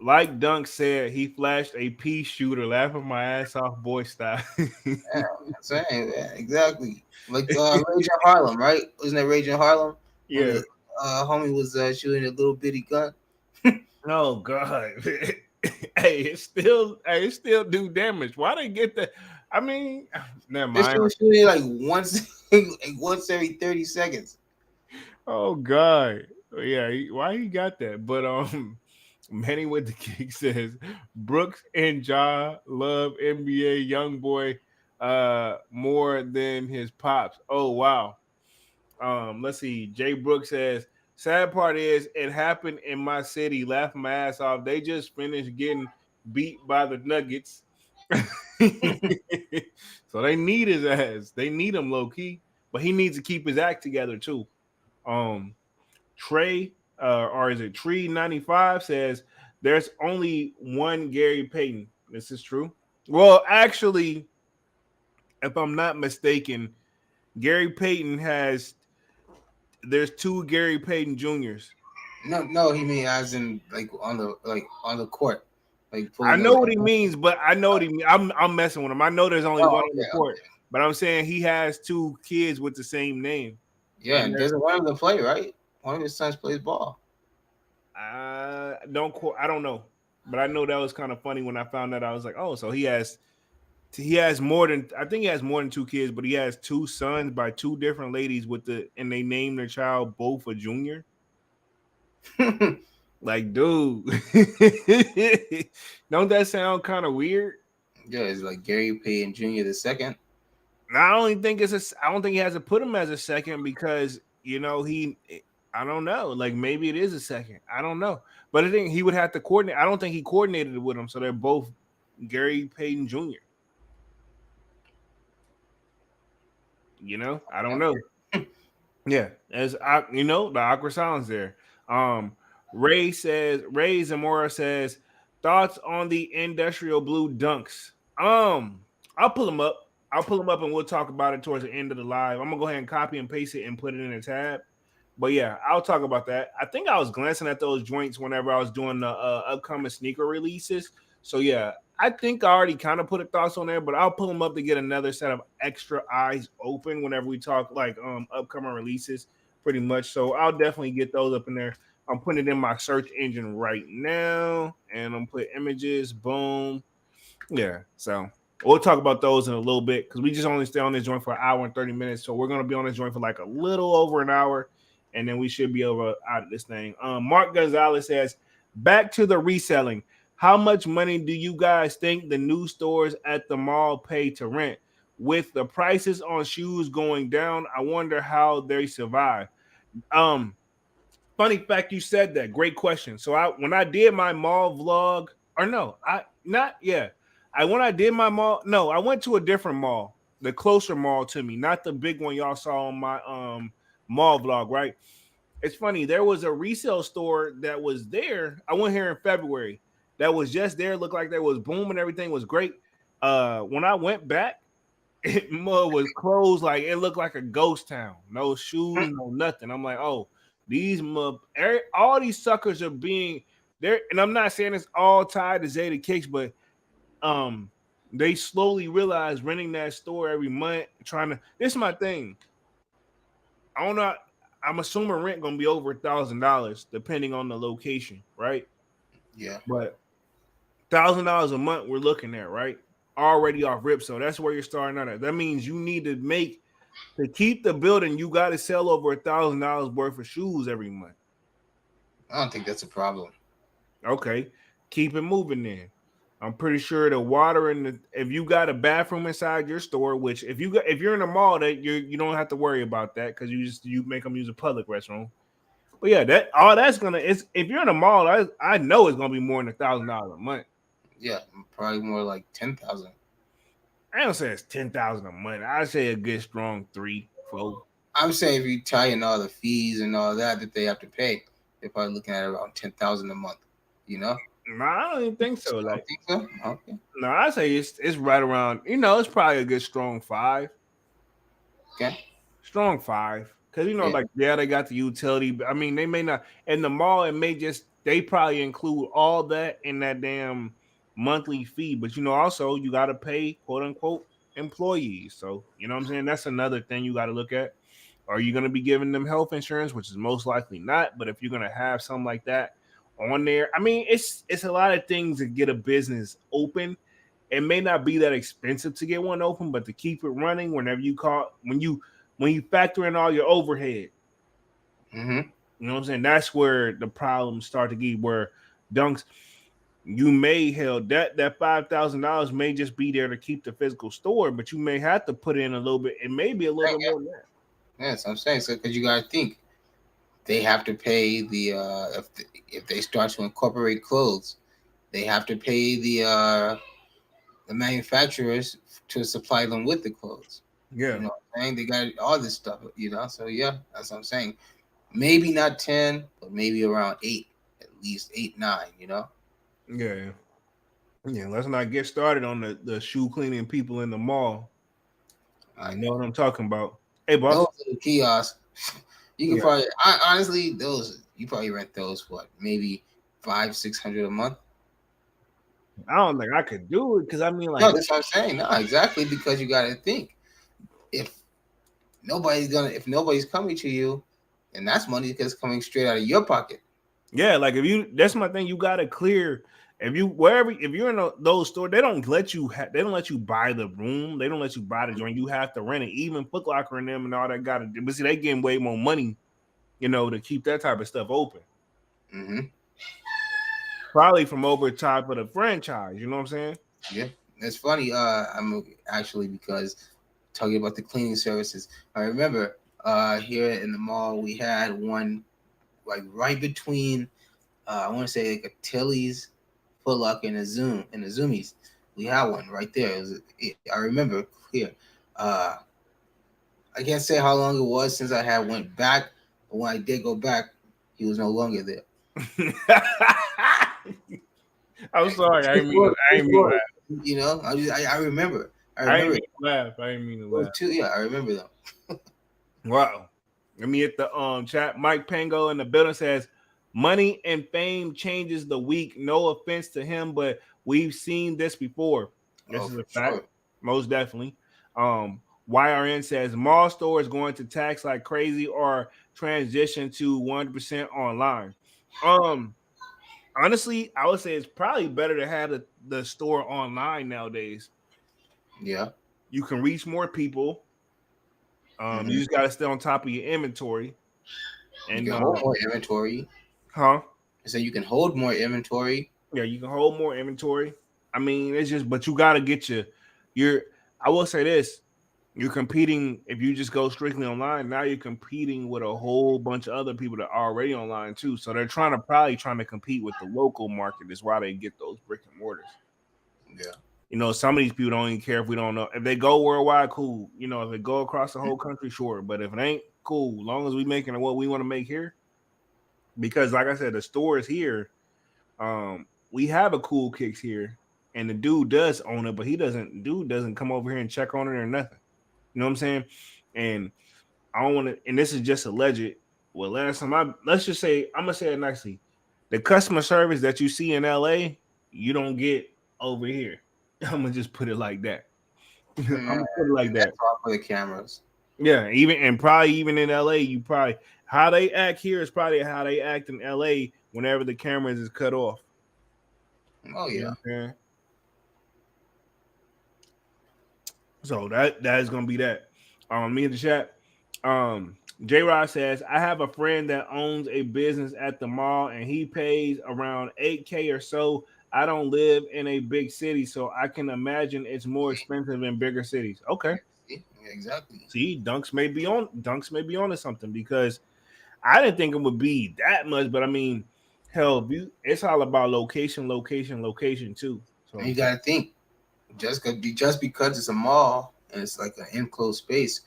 like Dunk said, he flashed a pea shooter, laughing my ass off, boy style. Yeah, I'm saying, yeah, exactly. Like Rage in Harlem, right? Wasn't that Rage in Harlem when Yeah. the homie was shooting a little bitty gun? Oh God. It still do damage. Why they get that? I mean, never This shit mind. was shooting like once, like once every 30 seconds. Oh God. Yeah, why he got that? But Manny with the kick says Brooks and Ja love NBA young boy more than his pops. Oh wow. Let's see. Jay Brooks says, sad part is it happened in my city. Laughing my ass off. They just finished getting beat by the Nuggets. So they need his ass. They need him low key, but he needs to keep his act together too. Um, Trey, or is it Tree 95 says there's only one Gary Payton. This is true. Well, actually, if I'm not mistaken, Gary Payton has there's two Gary Payton Juniors. No, he mean as in like on the court, like I pulling know up. what he means, but I know what he means. I'm messing with him. I know there's only Oh, one on the okay, court, okay. but I'm saying he has two kids with the same name. Yeah, And and doesn't one of them play, right? One of his sons plays ball. I don't know, but I know that was kind of funny when I found that. I was like, oh, so he has more than I think he has more than two kids, but he has two sons by two different ladies and they named their child both a junior. Like, dude, don't that sound kind of weird? Yeah, it's like Gary Payton Jr. the second. I don't think he has to put him as a second because I don't know. Like maybe it is a second. I don't know. But I think he would have to coordinate. I don't think he coordinated with him, so they're both Gary Payton Jr. I don't know. Yeah, the awkward silence there. Um, Ray Zamora says thoughts on the industrial blue dunks. I'll pull them up. I'll pull them up and we'll talk about it towards the end of the live. I'm gonna go ahead and copy and paste it and put it in a tab. But yeah, I'll talk about that. I think I was glancing at those joints whenever I was doing the upcoming sneaker releases. So yeah, I think I already kind of put a thoughts on there, but I'll pull them up to get another set of extra eyes open whenever we talk like upcoming releases, pretty much. So I'll definitely get those up in there. I'm putting it in my search engine right now, and I'm putting images. Boom. Yeah. So we'll talk about those in a little bit because we just only stay on this joint for an hour and 30 minutes. So we're gonna be on this joint for like a little over an hour, and then we should be over out of this thing. Mark Gonzalez says, back to the reselling. How much money do you guys think the new stores at the mall pay to rent? With the prices on shoes going down, I wonder how they survive. Um, Funny fact you said that. Great question. So when I did my mall vlog, or no, I not yeah. I when I did my mall, no, I went to a different mall, the closer mall to me, not the big one y'all saw on my mall vlog, right? It's funny, there was a resale store that was there. I went here in February. That was just there, looked like there was booming, everything was great. When I went back, it was closed, like it looked like a ghost town. No shoes, no nothing. I'm like, oh, all these suckers are being there, and I'm not saying it's all tied to ZADEH Kicks, but they slowly realize renting that store every month, trying to. This is my thing. I don't know. I'm assuming rent gonna be over $1,000 depending on the location, right? Yeah. But $1,000 a month we're looking at, right? Already off rip, so that's where you're starting out at. That means you need to keep the building. You got to sell over $1,000 worth of shoes every month. I don't think that's a problem. Okay, keep it moving then. I'm pretty sure the water if you got a bathroom inside your store, which if you're in a mall that you don't have to worry about that because you make them use a public restroom. But yeah, if you're in a mall, I know it's gonna be more than $1,000 a month. Yeah, probably more like 10,000. I don't say it's 10,000 a month. I say a good strong 3, 4. I'm saying if you tie in all the fees and all that they have to pay, they're probably looking at around 10,000 a month. You know? No, I don't even think so. I Like, don't think so. Okay. no, I say it's right around. It's probably a good strong 5. Okay. Strong 5. Because Yeah. like they got the utility. I mean, they may not in the mall. It may just they probably include all that in that damn monthly fee. But also you got to pay quote unquote employees. So what I'm saying, that's another thing you got to look at. Are you going to be giving them health insurance, which is most likely not? But if you're going to have something like that on there, I mean, it's a lot of things to get a business open. It may not be that expensive to get one open, but to keep it running, whenever you when you factor in all your overhead, Mm-hmm. you know what I'm saying? That's where the problems start to get. Where Dunks, you may hell that $5,000 may just be there to keep the physical store, but you may have to put in a little bit. It may be a little bit more than that. Yes, I'm saying so because you got to think they have to pay if they start to incorporate clothes, they have to pay the manufacturers to supply them with the clothes. Yeah. You know what I'm saying? They got all this stuff, So yeah, that's what I'm saying. Maybe not 10, but maybe around 8, at least 8, 9, Yeah. Yeah, let's not get started on the shoe cleaning people in the mall. I know what I'm talking about. Hey, boss. Those little kiosks, you can probably honestly those you probably rent those maybe 500-600 a month. I don't think I could do it because I mean, like, No, that's what I'm saying. No, exactly because you got to think if nobody's coming to you, and that's money that's coming straight out of your pocket. Yeah, like that's my thing. You got to clear. If you're in those stores, they don't let you buy the room. They don't let you buy the joint. You have to rent it. Even Foot Locker and them and all that got to do. But see, they getting way more money, to keep that type of stuff open. Mm-hmm. Probably from over top of the franchise. You know what I'm saying? Yeah, it's funny. I'm actually because talking about the cleaning services. I remember here in the mall we had one like right between I want to say like a Tilly's, Foot Locker, and a Zoomies. We had one right there. I remember clear. I can't say how long it was since I had went back, but when I did go back, he was no longer there. I'm sorry. I didn't mean to laugh. I remember. I didn't mean to laugh. I didn't mean to laugh. Yeah, I remember them. Wow. Let me hit the chat. Mike Pango in the building says, money and fame changes the week. No offense to him, but we've seen this before. This is a fact. Sure. Most definitely. YRN says mall store is going to tax like crazy or transition to 100% online. Honestly, I would say it's probably better to have the store online nowadays. Yeah. You can reach more people. You just got to stay on top of your inventory. And you can hold more inventory. Huh? So you can hold more inventory. Yeah, you can hold more inventory. I mean, it's just, but you got to get I will say this. You're competing, if you just go strictly online, now you're competing with a whole bunch of other people that are already online too. So they're probably trying to compete with the local market. Is why they get those brick and mortars. Yeah. Some of these people don't even care if we don't know. If they go worldwide, cool. If they go across the whole country, sure. But if it ain't, cool. As long as we making what we want to make here. Because like I said, the store is here. We have a Cool Kicks here. And the dude does own it, but dude doesn't come over here and check on it or nothing. You know what I'm saying? And I don't want to, and this is just alleged. Well, last time let's just say, I'm going to say it nicely. The customer service that you see in LA, you don't get over here. I'm going to just put it like that. I'm going to put it like that. That's all for the cameras. Yeah. Probably even in LA, how they act here is probably how they act in LA whenever the cameras is cut off. Oh, yeah. Okay. So that is gonna be that. Me in the chat. J Rod says, I have a friend that owns a business at the mall and he pays around $8,000 or so. I don't live in a big city, so I can imagine it's more expensive in bigger cities. Okay. Exactly. See, Dunks may be on to something because I didn't think it would be that much, but I mean, hell, it's all about location too. So and you gotta think. Just because it's a mall and it's like an enclosed space,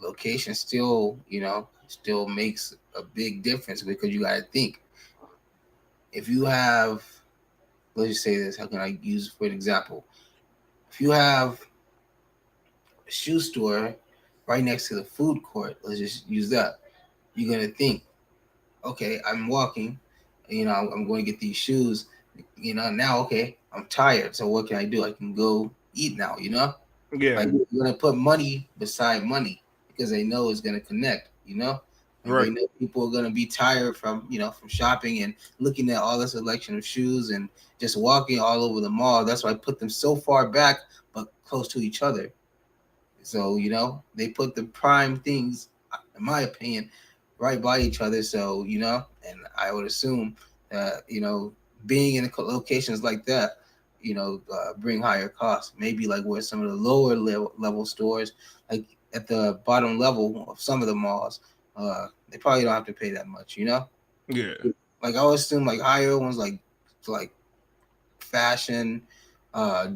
location still, still makes a big difference because you got to think if you have, let's just say this, how can I use for an example? If you have a shoe store right next to the food court, let's just use that. You're gonna think, okay, I'm walking, I'm going to get these shoes, now, okay, I'm tired, so what can I do? I can go eat now, Yeah, Like you're gonna put money beside money because they know it's gonna connect, Like they right. know people are gonna be tired from from shopping and looking at all this selection of shoes and just walking all over the mall. That's why I put them so far back but close to each other. So, they put the prime things, in my opinion, right by each other. So, and I would assume that, being in locations like that, bring higher costs. Maybe like where some of the lower level stores, like at the bottom level of some of the malls, they probably don't have to pay that much. Yeah, Like I would assume like higher ones, like fashion,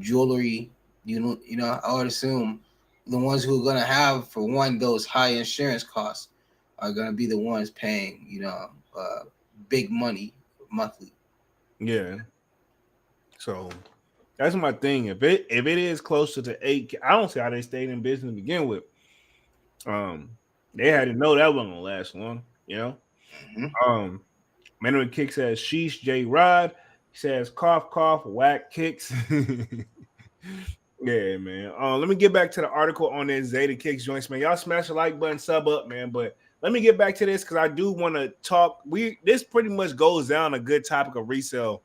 jewelry. I would assume the ones who are gonna have for one those high insurance costs are gonna be the ones paying, big money monthly. yeah. So that's my thing. If it is closer to 8, I don't see how they stayed in business to begin with. Um, they had to know that wasn't gonna last long. Hmm. Um, Manuel Kick says sheesh J Rod. He says cough cough whack kicks. Yeah, man. Let me get back to the article on this ZADEH Kicks joints, man. Y'all smash the like button, sub up, man. But let me get back to this because I do want to talk. This pretty much goes down a good topic of resale.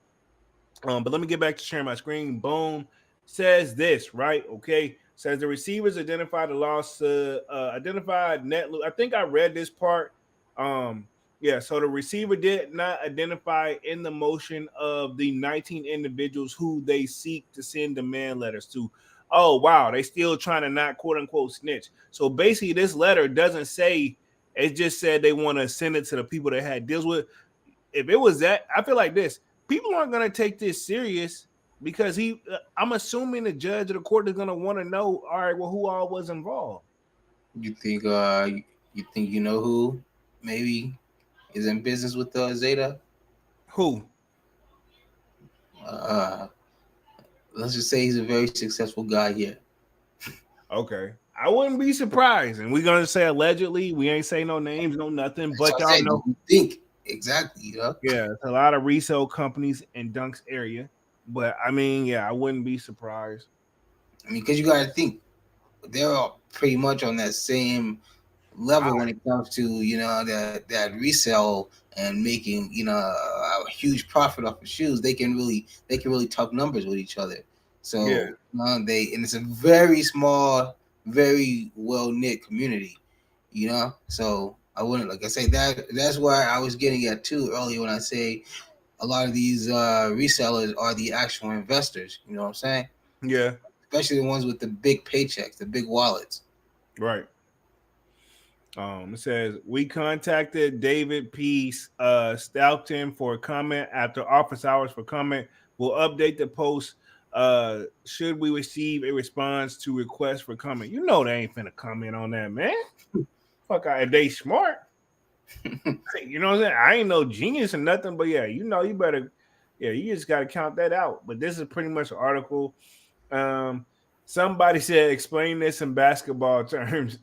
But let me get back to sharing my screen. Boom. Says this, right? Okay. Says the receivers identified the loss, identified net. I think I read this part. Yeah. So the receiver did not identify in the motion of the 19 individuals who they seek to send demand letters to. Oh, wow. They still trying to not quote unquote snitch. So basically, this letter doesn't say, it just said they want to send it to the people that had deals with. If it was that, I feel like this people aren't going to take this serious because I'm assuming the judge of the court is going to want to know, all right, well, who all was involved. You think you think who maybe is in business with Zeta? Who? Uh, let's just say he's a very successful guy here. Okay. I wouldn't be surprised. And we're going to say allegedly. We ain't say no names, no nothing, That's but what I y'all said. know. You think exactly? Yeah, it's a lot of resale companies in Dunk's area. But I mean, yeah, I wouldn't be surprised. I mean, because you got to think they're all pretty much on that same level when it comes to that resell and making a huge profit off of shoes. They can really talk numbers with each other. Yeah. So and it's a very small, very well knit community. So I wouldn't, like I say, that's where I was getting at too earlier when I say a lot of these resellers are the actual investors. You know what I'm saying? Yeah. Especially the ones with the big paychecks, the big wallets. Right. It says we contacted David P. Stoulton for comment after office hours for comment. We'll update the post. Should we receive a response to request for comment? You know they ain't finna comment on that, man. Fuck, if they smart, you know what I'm saying. I ain't no genius or nothing, but yeah, you better, yeah, you just gotta count that out. But this is pretty much an article. Um, Somebody said explain this in basketball terms.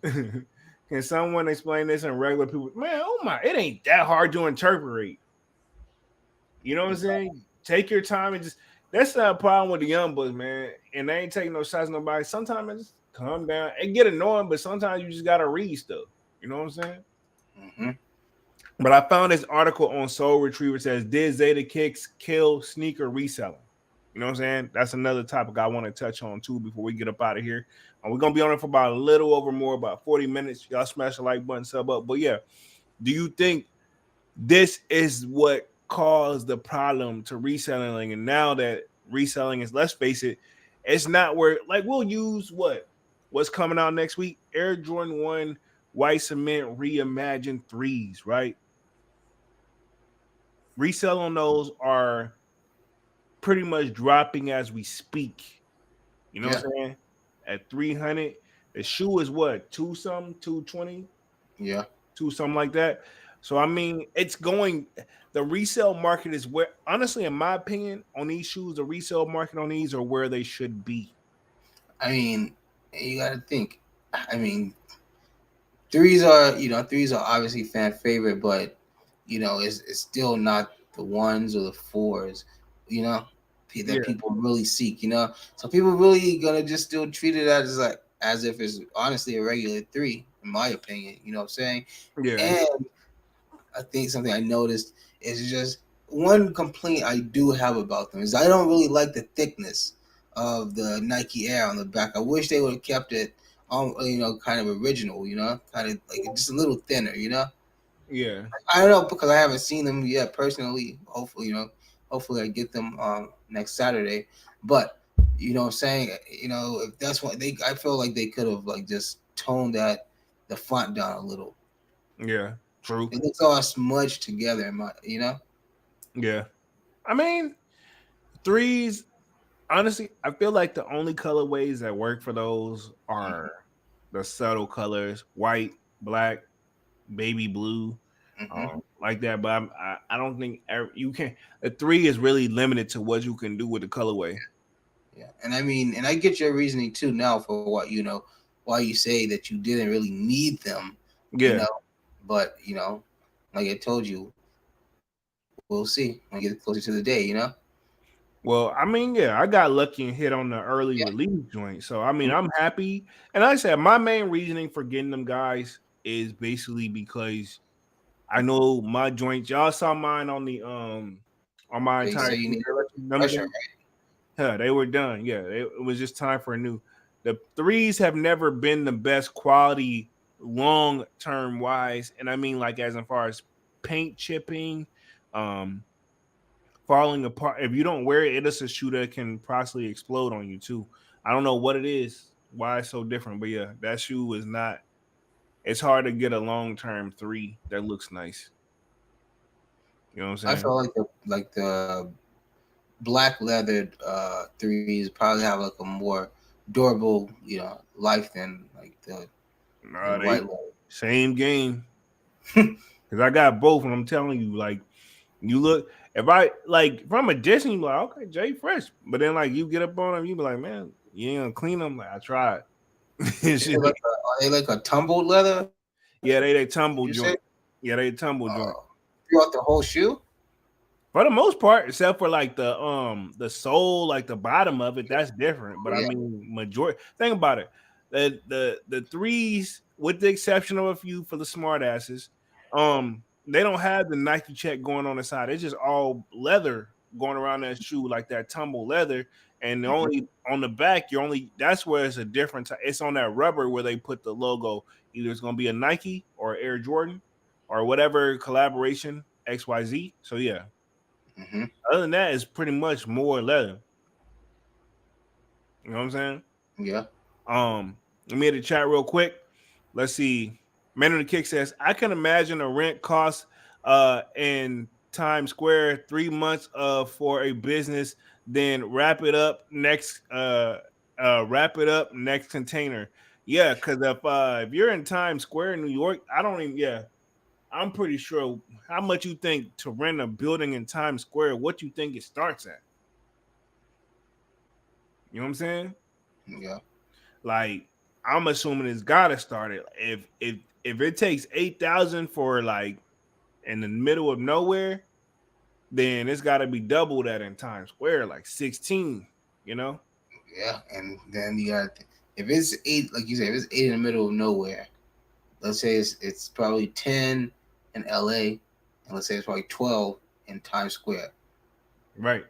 Can someone explain this in regular people? Man, oh my, it ain't that hard to interpret. You know what I'm saying? Take your time and just that's not a problem with the young boys, man. And they ain't taking no shots at nobody. Sometimes it just calm down. It get annoying, but sometimes you just gotta read stuff. You know what I'm saying? Mm-hmm. But I found this article on Soul Retriever says, did ZADEH Kicks kill sneaker reselling? You know what I'm saying? That's another topic I want to touch on too before we get up out of here. We're going to be on it for about a little over more, about 40 minutes. Y'all smash the like button, sub up. But yeah, do you think this is what caused the problem to reselling? And now that reselling is, let's face it, it's not where, like, we'll use what's coming out next week? Air Jordan 1 White Cement Reimagined 3s, right? Resell on those are pretty much dropping as we speak. You know Yeah. what I'm saying? At 300. The shoe is what, two something, 220, Yeah. two something like that. So I mean, it's going. The resale market is where, honestly, in my opinion, on these shoes, the resale market on these are where they should be. I mean, you got to think. I mean, threes are obviously fan favorite, but it's still not the ones or the fours, you know, that Yeah, people really seek. So people really gonna just still treat it as if it's honestly a regular three, in my opinion. You know what I'm saying? yeah, And I think something I noticed is just one complaint I do have about them is I don't really like the thickness of the Nike Air on the back. I wish they would have kept it kind of original, kind of like just a little thinner, yeah. I don't know because I haven't seen them yet personally. Hopefully I get them next Saturday. But what I'm saying, if that's what I feel like they could have like just toned the font down a little. Yeah, true. It looks all smudged together, Yeah. I mean, threes, honestly, I feel like the only colorways that work for those are the subtle colors, white, black, baby blue, Mm-hmm. like that. But I don't think you can. The three is really limited to what you can do with the colorway. Yeah, and I mean, and I get your reasoning too now for why you say that you didn't really need them, you Yeah. know, but like I told you, we'll see when we get closer to the day. Well, I mean, yeah, I got lucky and hit on the early Yeah. release joint. So I mean, I'm happy. And like I said, my main reasoning for getting them guys is basically because I know my joints. Y'all saw mine on my They entire say you need them pressure, joints. right? Yeah, they were done. Yeah, it was just time for a new. The threes have never been the best quality long term wise, and I mean like as far as paint chipping, um, falling apart. If you don't wear it, it is a shoe that can possibly explode on you too. I don't know what it is, why it's so different, but yeah, that shoe is not. It's hard to get a long term three that looks nice. You know what I'm I saying? feel like the black leathered threes probably have like a more durable life than like the Nah, they white leather. same game. Cause I got both, and I'm telling you, like you look, if I like from a distance, you be like, okay, Jay Fresh, but then like you get up on them, you be like, man, you ain't gonna clean them. Like I tried. Are they like a tumbled leather? Yeah, they Did you tumble say? joint. Yeah, they tumble joint. Throughout the whole shoe? For the most part, except for like the sole, like the bottom of it, that's different. But I Yeah. mean, majority. Think about it. The threes, with the exception of a few for the smart asses, they don't have the Nike check going on the side. It's just all leather going around that shoe, like that tumble leather. And the Mhm. only on the back, you're only that's where it's a difference. It's on that rubber where they put the logo. Either it's gonna be a Nike or Air Jordan or whatever collaboration XYZ. So yeah. Mhm. Other than that, it's pretty much more leather. You know what I'm saying? Yeah. Let me hit the chat real quick. Let's see. Man of the Kick says, I can imagine a rent cost in Times Square 3 months for a business, then wrap it up next container. Yeah, because if you're in Times Square in New York, I don't even I'm pretty sure how much you think to rent a building in Times Square, what you think it starts at. You know what I'm saying? Yeah. Like I'm assuming it's gotta start it. If it takes 8,000 for like in the middle of nowhere, then it's gotta be double that in Times Square, like 16, you know? Yeah. And then you got if it's eight, like you said, if it's eight in the middle of nowhere, let's say it's probably 10 in LA, and let's say it's probably 12 in Times Square. Right.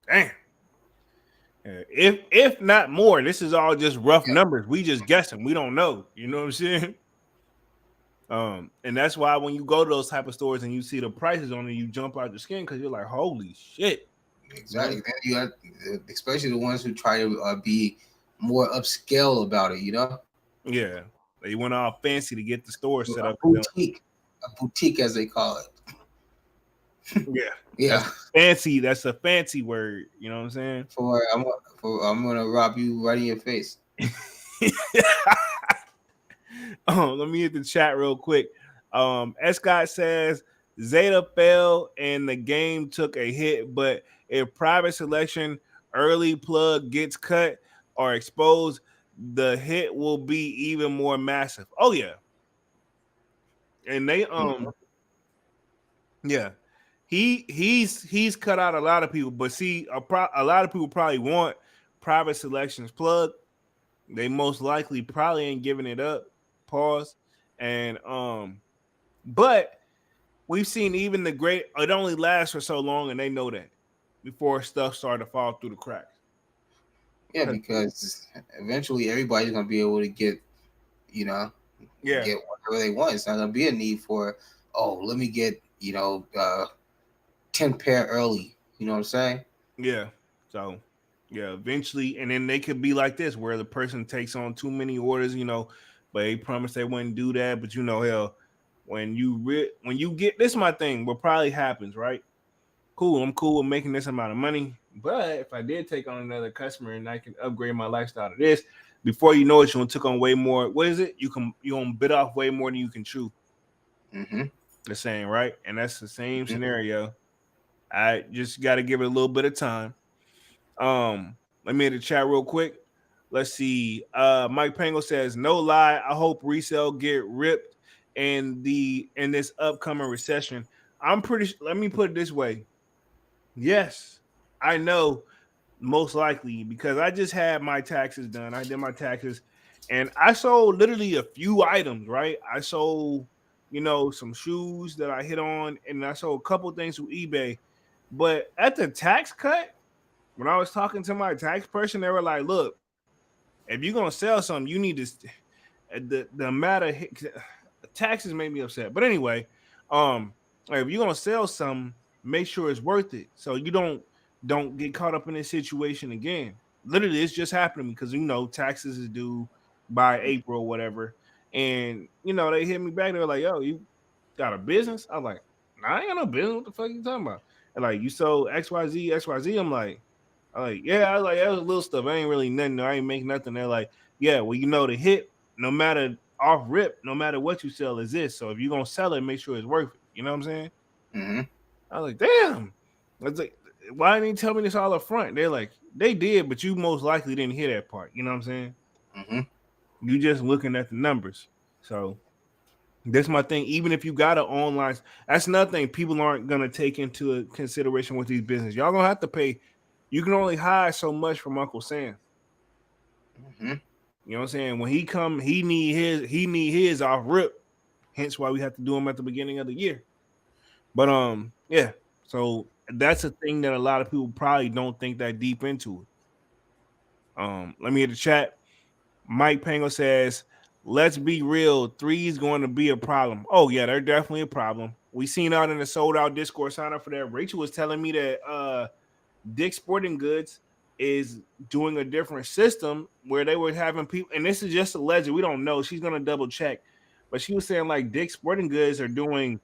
Damn. If not more, this is all just rough Yeah. numbers. We just guessing. We don't know. You know what I'm saying? And that's why when you go to those type of stores and you see the prices on it, you jump out your skin because you're like, holy shit. Exactly. Then you got especially the ones who try to be more upscale about it. Yeah. They went all fancy to get the store set A up. boutique as they call it. Yeah. Yeah. That's a fancy word. You know what I'm saying? I'm gonna rob you right in your face. Let me hit the chat real quick. Scott says Zeta fell and the game took a hit, but if private selection early plug gets cut or exposed, the hit will be even more massive. Oh yeah, and they yeah, he's cut out a lot of people, but see, a lot of people probably want private selections plug. They most likely probably ain't giving it up. Pause. And but we've seen even the great. It only lasts for so long, and they know that before stuff started to fall through the cracks. Yeah, because eventually everybody's gonna be able to get, get whatever they want. It's not gonna be a need for, let me get 10 pair early. You know what I'm saying? Yeah. So eventually, and then they could be like this, where the person takes on too many orders, but they promised they wouldn't do that. But hell, when you get this, my thing, what probably happens, right? Cool, I'm cool with making this amount of money, but if I did take on another customer and I can upgrade my lifestyle to this, before you know it, you took on way more. What is it? You gonna bit off way more than you can chew. Mm-hmm. The same, right? And that's the same scenario. I just got to give it a little bit of time. Let me hit the chat real quick. Let's see. Mike Pango says, "No lie, I hope Resell get ripped in this upcoming recession." I'm pretty. Let me put it this way. Yes, I know, most likely, because I just had my taxes done. I did my taxes, and I sold literally a few items. Right, I sold, some shoes that I hit on, and I sold a couple things through eBay. But at the tax cut, when I was talking to my tax person, they were like, "Look, if you're gonna sell something, you need to the amount of taxes made me upset." But anyway, if you're gonna sell something, make sure it's worth it, so you don't get caught up in this situation again. Literally, it's just happening because taxes is due by April or whatever, and they hit me back. They were like, "Yo, you got a business?" I was like, "Nah, I ain't got no business. What the fuck are you talking about?" And like, "You sold XYZ, XYZ." I'm like, "Yeah." I was like, "That was little stuff. I ain't really nothing. I ain't make nothing." They're like, "Yeah, well, the hit, no matter off rip, no matter what you sell, is this. So if you're gonna sell it, make sure it's worth it." You know what I'm saying? Mm-hmm. I was like, "Damn." I was like, "Why didn't you tell me this all up front?" They're like, "They did, but you most likely didn't hear that part." You know what I'm saying? Mm-hmm. You just looking at the numbers. So that's my thing. Even if you got an online, that's another thing people aren't gonna take into consideration with these business. Y'all gonna have to pay. You can only hide so much from Uncle Sam. Mm-hmm. You know what I'm saying? When he come, he need his off rip. Hence why we have to do them at the beginning of the year. But yeah. So that's a thing that a lot of people probably don't think that deep into it. Let me hit the chat. Mike Pango says, "Let's be real. 3 is going to be a problem." Oh yeah, they're definitely a problem. We seen out in the sold out Discord sign up for that. Rachel was telling me that Dick's Sporting Goods is doing a different system where they were having people, and this is just a legend. We don't know. She's gonna double check, but she was saying like Dick's Sporting Goods are doing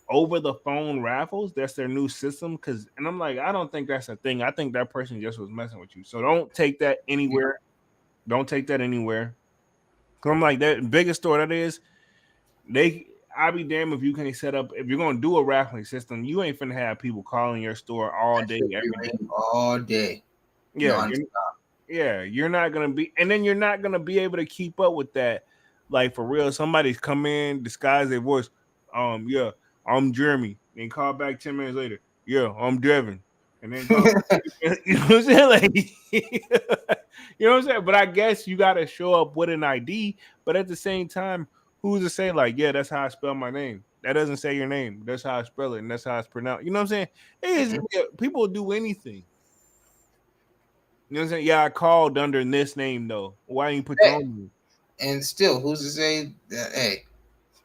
over the phone raffles. That's their new system. And I'm like, I don't think that's a thing. I think that person just was messing with you. So don't take that anywhere. Don't take that anywhere. Cause I'm like, that biggest store that is, I'll be damned if you can't set up, if you're gonna do a raffling system, you ain't finna have people calling your store all day, every day. All day. Yeah, you're not gonna be, and then you're not gonna be able to keep up with that. Like for real, somebody's come in, disguise their voice. Yeah, I'm Jeremy. Then call back 10 minutes later. Yeah, I'm Devin. And then call you know what I'm saying? Like you know what I'm saying? But I guess you gotta show up with an ID, but at the same time, who's to say, like, yeah, that's how I spell my name? That doesn't say your name. That's how I spell it, and that's how it's pronounced. You know what I'm saying? People do anything. You know what I'm saying? Yeah, I called under this name though. Why didn't you put your own name? And still, who's to say that? Hey,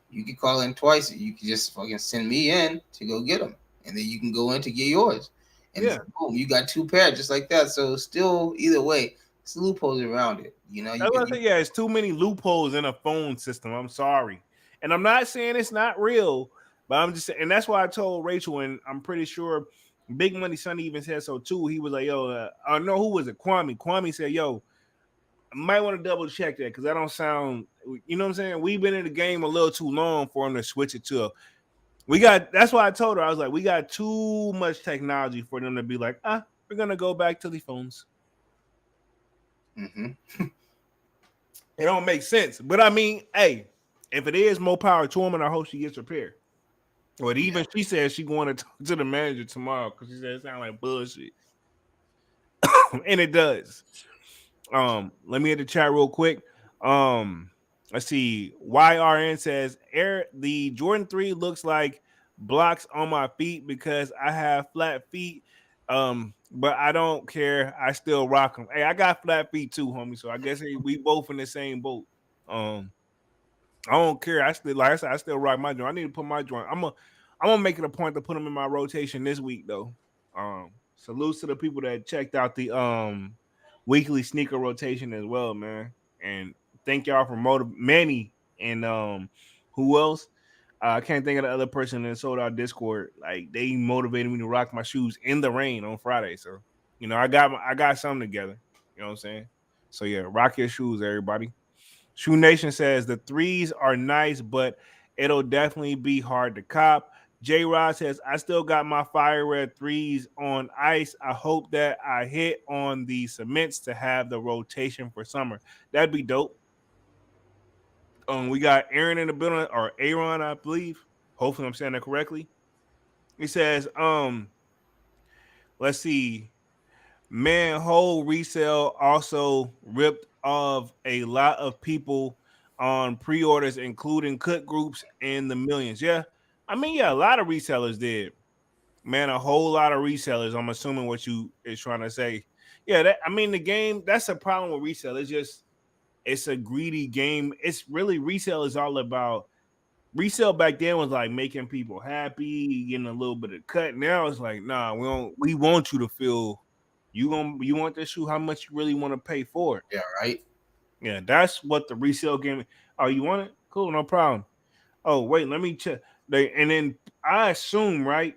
you can call in twice. You can just fucking send me in to go get them, and then you can go in to get yours. And boom, you got 2 pairs just like that. So still, either way, it's loopholes around it. You know, Yeah, it's too many loopholes in a phone system. I'm sorry, and I'm not saying it's not real, but I'm just saying, and that's why I told Rachel, and I'm pretty sure Big Money Sonny even said so too. He was like, "Yo, no, who was it? Kwame." Kwame said, "Yo, might want to double check that because that don't sound. You know what I'm saying? We've been in the game a little too long for them to switch it to. We got. That's why I told her I was like, we got too much technology for them to be like, we're gonna go back to the phones. Mm-hmm. It don't make sense. But I mean, hey, if it is, more power to him, and I hope she gets prepared. But even she said she going to talk to the manager tomorrow because she said it sounds like bullshit, and it does. Let me hit the chat real quick. Let's see. YRN says Air the Jordan 3 looks like blocks on my feet because I have flat feet. But I don't care. I still rock them. Hey, I got flat feet too, homie. So I guess we both in the same boat. I don't care. I still, like I said, I still rock my joint. I need to put my joint. I'm gonna make it a point to put them in my rotation this week though. Salutes to the people that checked out the weekly sneaker rotation as well, man. And thank y'all for Manny and who else? I can't think of the other person that sold out Discord. Like they motivated me to rock my shoes in the rain on Friday. So I got something together. You know what I'm saying? So yeah, rock your shoes, everybody. Shoe Nation says the threes are nice, but it'll definitely be hard to cop. J Rod says, I still got my fire red threes on ice. I hope that I hit on the cements to have the rotation for summer. That'd be dope. We got Aaron in the building, or Aaron, I believe. Hopefully I'm saying that correctly. He says, let's see. Manhole Resell also ripped off a lot of people on pre-orders, including cut groups in the millions. Yeah. I mean, yeah, a lot of resellers did. Man, a whole lot of resellers. I'm assuming what you is trying to say. Yeah, the game, that's a problem with resell. It's a greedy game. It's really resell is all about resell back then was like making people happy, getting a little bit of cut. Now it's like, nah, we want you to feel you want this shoe, how much you really want to pay for it. Yeah, right. Yeah, that's what the resale game. Oh, you want it? Cool, no problem. Oh, wait, let me check. And then I assume, right,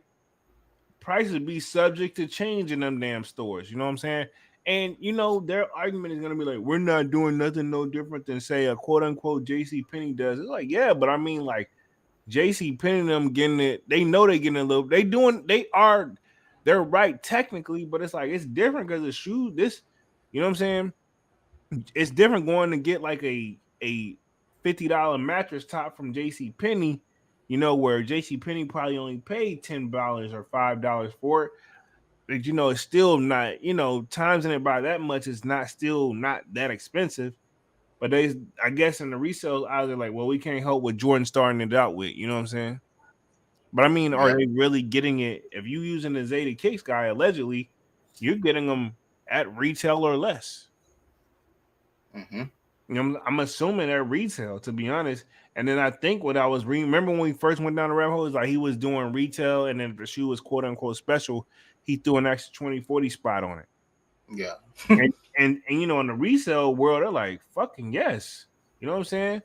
prices be subject to change in them damn stores. You know what I'm saying? And their argument is gonna be like, we're not doing nothing no different than say a quote unquote JC Penney does. It's like, yeah, but I mean, like JC Penney them getting it, they know they getting a little, they're right technically, but it's like it's different because the shoe, you know what I'm saying? It's different going to get like a $50 mattress top from JC Penney, where JC Penney probably only paid $10 or $5 for it. But it's still not, times in it by that much is still not that expensive. But I guess in the resale, either like, well, we can't help what Jordan starting it out with, you know what I'm saying? But I mean, are they really getting it? If you using the ZADEH Kicks guy, allegedly, you're getting them at retail or less. Mm-hmm. I'm assuming at retail, to be honest. And then I think what I was remember when we first went down the rabbit hole is like he was doing retail, and then if the shoe was quote unquote special, he threw an extra 20-40 spot on it. Yeah. and in the resale world, they're like, fucking yes. You know what I'm saying?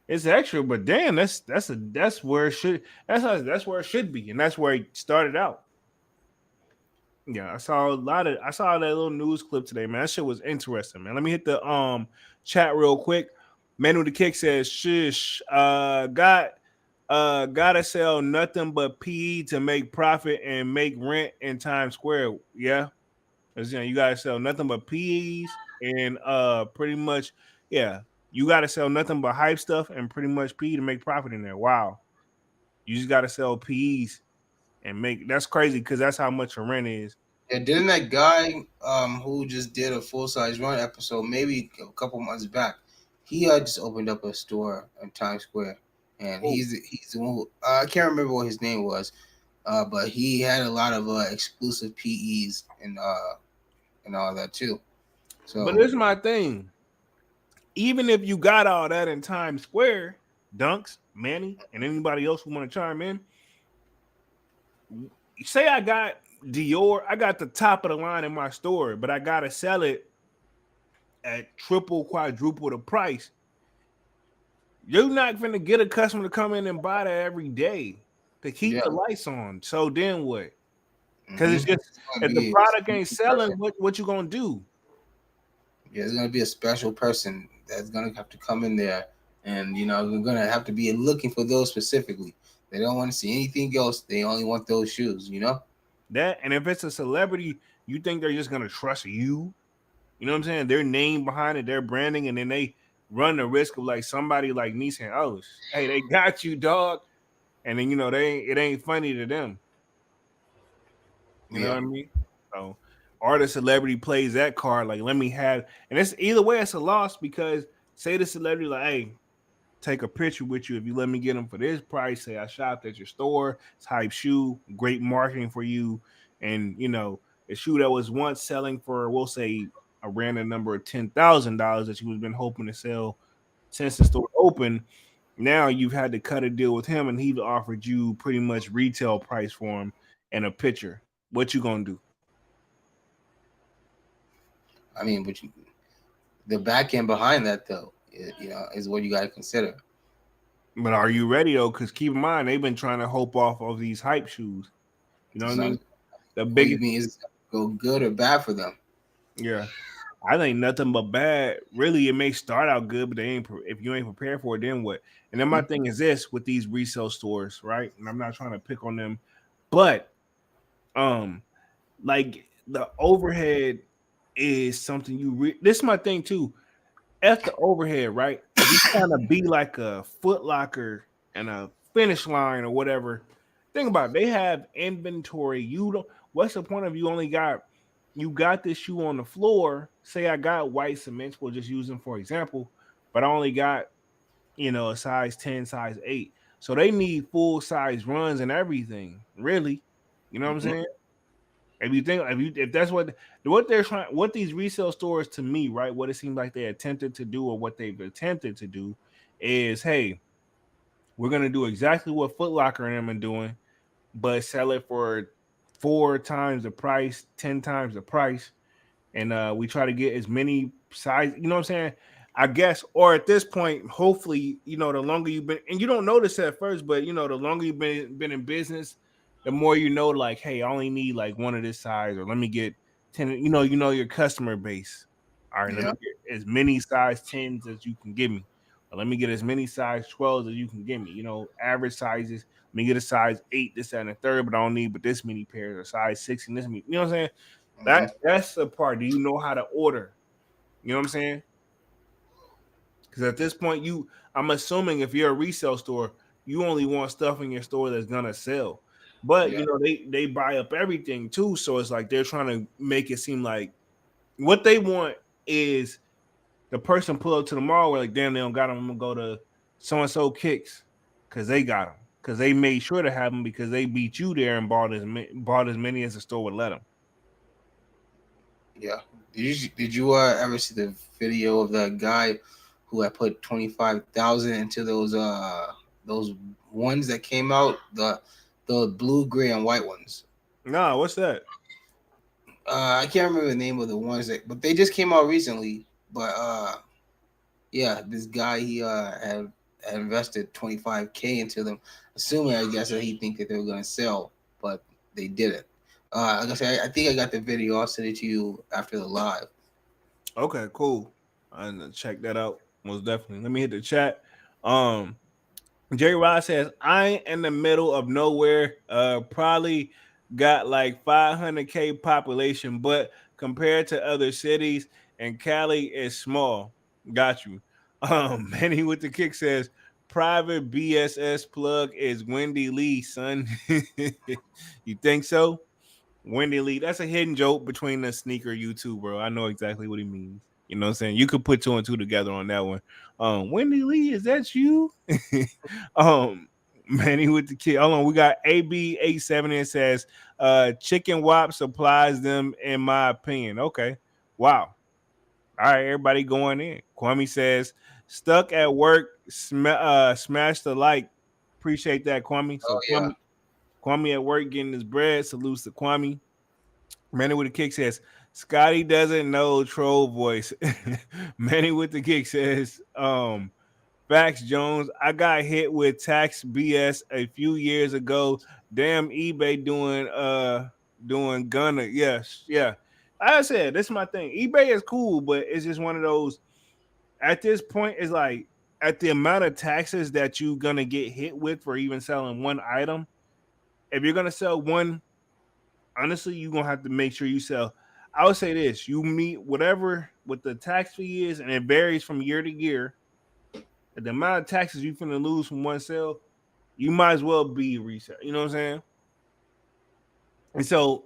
It's extra, but damn, that's where it should that's where it should be, and that's where it started out. Yeah, I saw that little news clip today, man. That shit was interesting, man. Let me hit the chat real quick. Manu the Kick says, "Shish, gotta sell nothing but PE to make profit and make rent in Times Square." Yeah, you gotta sell nothing but PEs and pretty much, yeah, you gotta sell nothing but hype stuff and pretty much PE to make profit in there. Wow, you just gotta sell PEs and that's crazy because that's how much your rent is. Yeah, didn't that guy who just did a full size run episode maybe a couple months back? He just opened up a store in Times Square, and he's the one who I can't remember what his name was, but he had a lot of exclusive PEs and all that too. So, but here's my thing: even if you got all that in Times Square, Dunks, Manny, and anybody else who want to chime in, say I got Dior, I got the top of the line in my store, but I gotta sell it at triple, quadruple the price. You're not gonna get a customer to come in and buy that every day to keep the lights on. So then what? Because it's just if the product ain't selling, what you gonna do? Yeah, there's gonna be a special person that's gonna have to come in there, and we're gonna have to be looking for those specifically. They don't want to see anything else. They only want those shoes. That, and if it's a celebrity, you think they're just gonna trust you? You know what I'm saying? Their name behind it, their branding, and then they run the risk of like somebody like me saying, "Oh, hey, they got you, dog," and then it ain't funny to them. You know what Yeah, I mean? So, or the celebrity plays that card, like, let me have, and it's either way, it's a loss because say the celebrity, like, hey, take a picture with you if you let me get them for this price. Say I shopped at your store, it's hype shoe, great marketing for you, and a shoe that was once selling for, we'll say, a random number of $10,000 that you was been hoping to sell since the store opened. Now you've had to cut a deal with him, and he offered you pretty much retail price for him and a picture. What you gonna do? I mean, the back end behind that though, is what you got to consider. But are you ready though? Because keep in mind, they've been trying to hope off of these hype shoes. You know what I So, mean? The what you biggest, mean is it gonna go good or bad for them? yeah. I think nothing but bad. Really, it may start out good, but they ain't. If you ain't prepared for it, then what? And then my thing is this with these resale stores, right? And I'm not trying to pick on them, but um, like the overhead is something this is my thing too. F the overhead, right? If you're trying to be like a Foot Locker and a Finish Line or whatever, think about it. They have inventory. You don't. What's the point of you got this shoe on the floor? Say I got white cements. We'll just use them for example, but I only got a size 10, size 8. So they need full size runs and everything. Really, you know what I'm Mm-hmm. saying? If that's what they're trying, what these resale stores to me, right? What it seems like they attempted to do, or what they've attempted to do, is, hey, we're gonna do exactly what Foot Locker and them are doing, but sell it for 4 times the price, 10 times the price, and we try to get as many size. You know what I'm saying? I guess, or at this point, hopefully, the longer you've been, and you don't notice it at first, but the longer you've been in business, the more you know, like, hey, I only need like one of this size, or let me get 10. You know your customer base. All right, let me Yeah. get as many size 10s as you can give me. Or let me get as many size 12s as you can give me. Average sizes. Let me get a size 8, this, that, and the third, but I don't need but this many pairs, or size 6 and this many. You know what I'm saying? Mm-hmm. That's the part. Do you know how to order? You know what I'm saying? Because at this point, I'm assuming if you're a resale store, you only want stuff in your store that's gonna sell. But Yeah. they buy up everything too. So it's like they're trying to make it seem like what they want is the person pull up to the mall, where like, damn, they don't got them. I'm gonna go to so and so Kicks because they got them, because they made sure to have them, because they beat you there and bought as many as the store would let them. Yeah. Did you ever see the video of that guy who had put 25,000 into those ones that came out, the blue, gray, and white ones? Nah, what's that? I can't remember the name of the ones but they just came out recently. But yeah, this guy, he had invested 25K into them, assuming, I guess, that he think that they were gonna sell, but they didn't. Like I said, I think I got the video. I'll send it to you after the live. Okay, cool. And check that out. Most definitely. Let me hit the chat. Um, Jerry Rod says, I ain't in the middle of nowhere. Probably got like 500K population, but compared to other cities, and Cali is small. Got you. Manny with the kick says, private BSS plug is Wendy Lee, son. You think so? Wendy Lee, that's a hidden joke between the sneaker YouTuber. I know exactly what he means. You know what I'm saying? You could put two and two together on that one. Wendy Lee, is that you? Manny with the kid. Hold on, we got AB87 and says, Chicken Wop supplies them, in my opinion. Okay. Wow. All right, everybody going in. Kwame says, stuck at work, smash the like. Appreciate that, Kwame. Oh So yeah, Kwame at work getting his bread. Salutes to Kwame. Manny with the kick says, Scotty doesn't know troll voice. Manny with the kick says, Facts Jones, I got hit with tax BS a few years ago. Damn, eBay doing Gunna. Yes, yeah. like I said, this is my thing. eBay is cool, but it's just one of those. At this point, it's like at the amount of taxes that you're gonna get hit with for even selling one item. If you're gonna sell one, honestly, you're gonna have to make sure you sell. I would say this: you meet whatever what the tax fee is, and it varies from year to year. The amount of taxes you're gonna lose from one sale, you might as well be resale. You know what I'm saying? And so,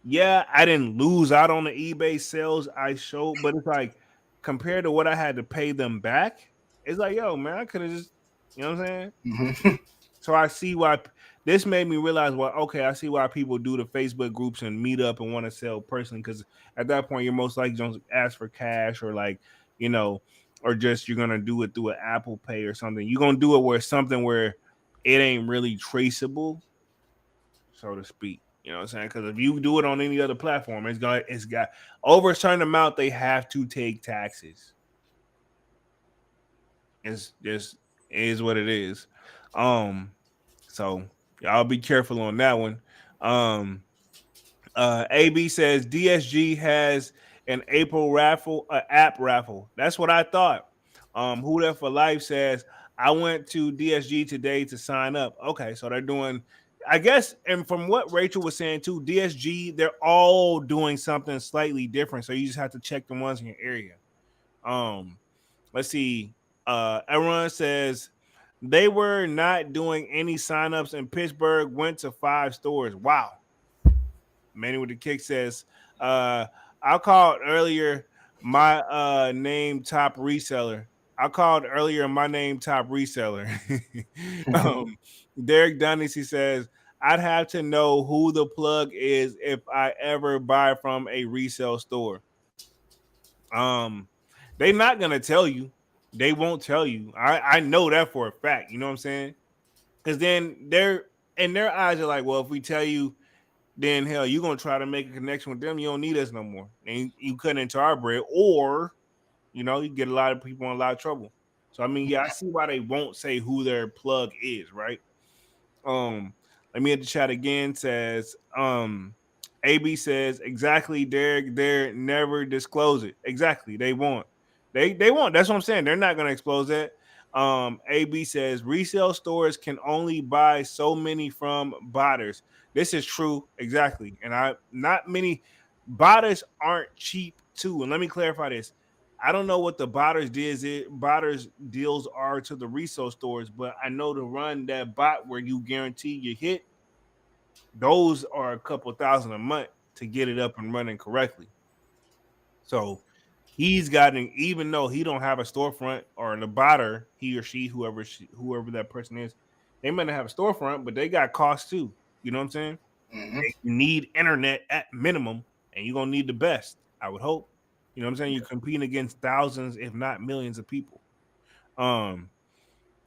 yeah, I didn't lose out on the eBay sales I showed, but it's like compared to what I had to pay them back, it's like, yo, man, I could have just, you know what I'm saying? Mhm. So I see why this made me realize, well, okay, I see why people do the Facebook groups and meet up and want to sell personally, because at that point you're most likely going to ask for cash or like, you know, or just you're gonna do it through an Apple Pay or something. You're gonna do it where something where it ain't really traceable, so to speak. You know what I'm saying? Because if you do it on any other platform, it's got over a certain amount they have to take taxes. It's just it is what it is. Um, so y'all be careful on that one. Um, AB says DSG has an April raffle, app raffle. That's what I thought. Who There for Life says I went to DSG today to sign up. Okay, so they're doing, I guess, and from what Rachel was saying too, DSG they're all doing something slightly different. So you just have to check the ones in your area. Um, let's see. Everyone says they were not doing any signups in Pittsburgh. Went to 5 stores. Wow. Manny with the kick says, I called earlier my name top reseller. I called earlier my name top reseller. um, Derek Dunnessy says, I'd have to know who the plug is if I ever buy from a resale store. Um, they're not gonna tell you. They won't tell you. I know that for a fact. You know what I'm saying? Because then they're in their eyes are like, well, if we tell you, then hell, you're gonna try to make a connection with them. You don't need us no more, and you cut into our bread, or you get a lot of people in a lot of trouble. So I mean, yeah, I see why they won't say who their plug is, right? Um, Let me hit the chat again. Says AB says exactly. Derek, they never disclose it. Exactly, they won't. They won't. That's what I'm saying. They're not gonna expose that. AB says resale stores can only buy so many from botters. This is true, exactly. And I not many botters aren't cheap too. And let me clarify this. I don't know what the botters deals are to the resale stores, but I know to run that bot where you guarantee you hit, those are a couple thousand a month to get it up and running correctly. So he's gotten, even though he don't have a storefront or the botter, he or whoever that person is, they might not have a storefront, but they got costs too. You know what I'm saying? Mhm. You need internet at minimum, and you're gonna need the best, I would hope. You know what I'm saying? You're competing against thousands, if not millions, of people. Um,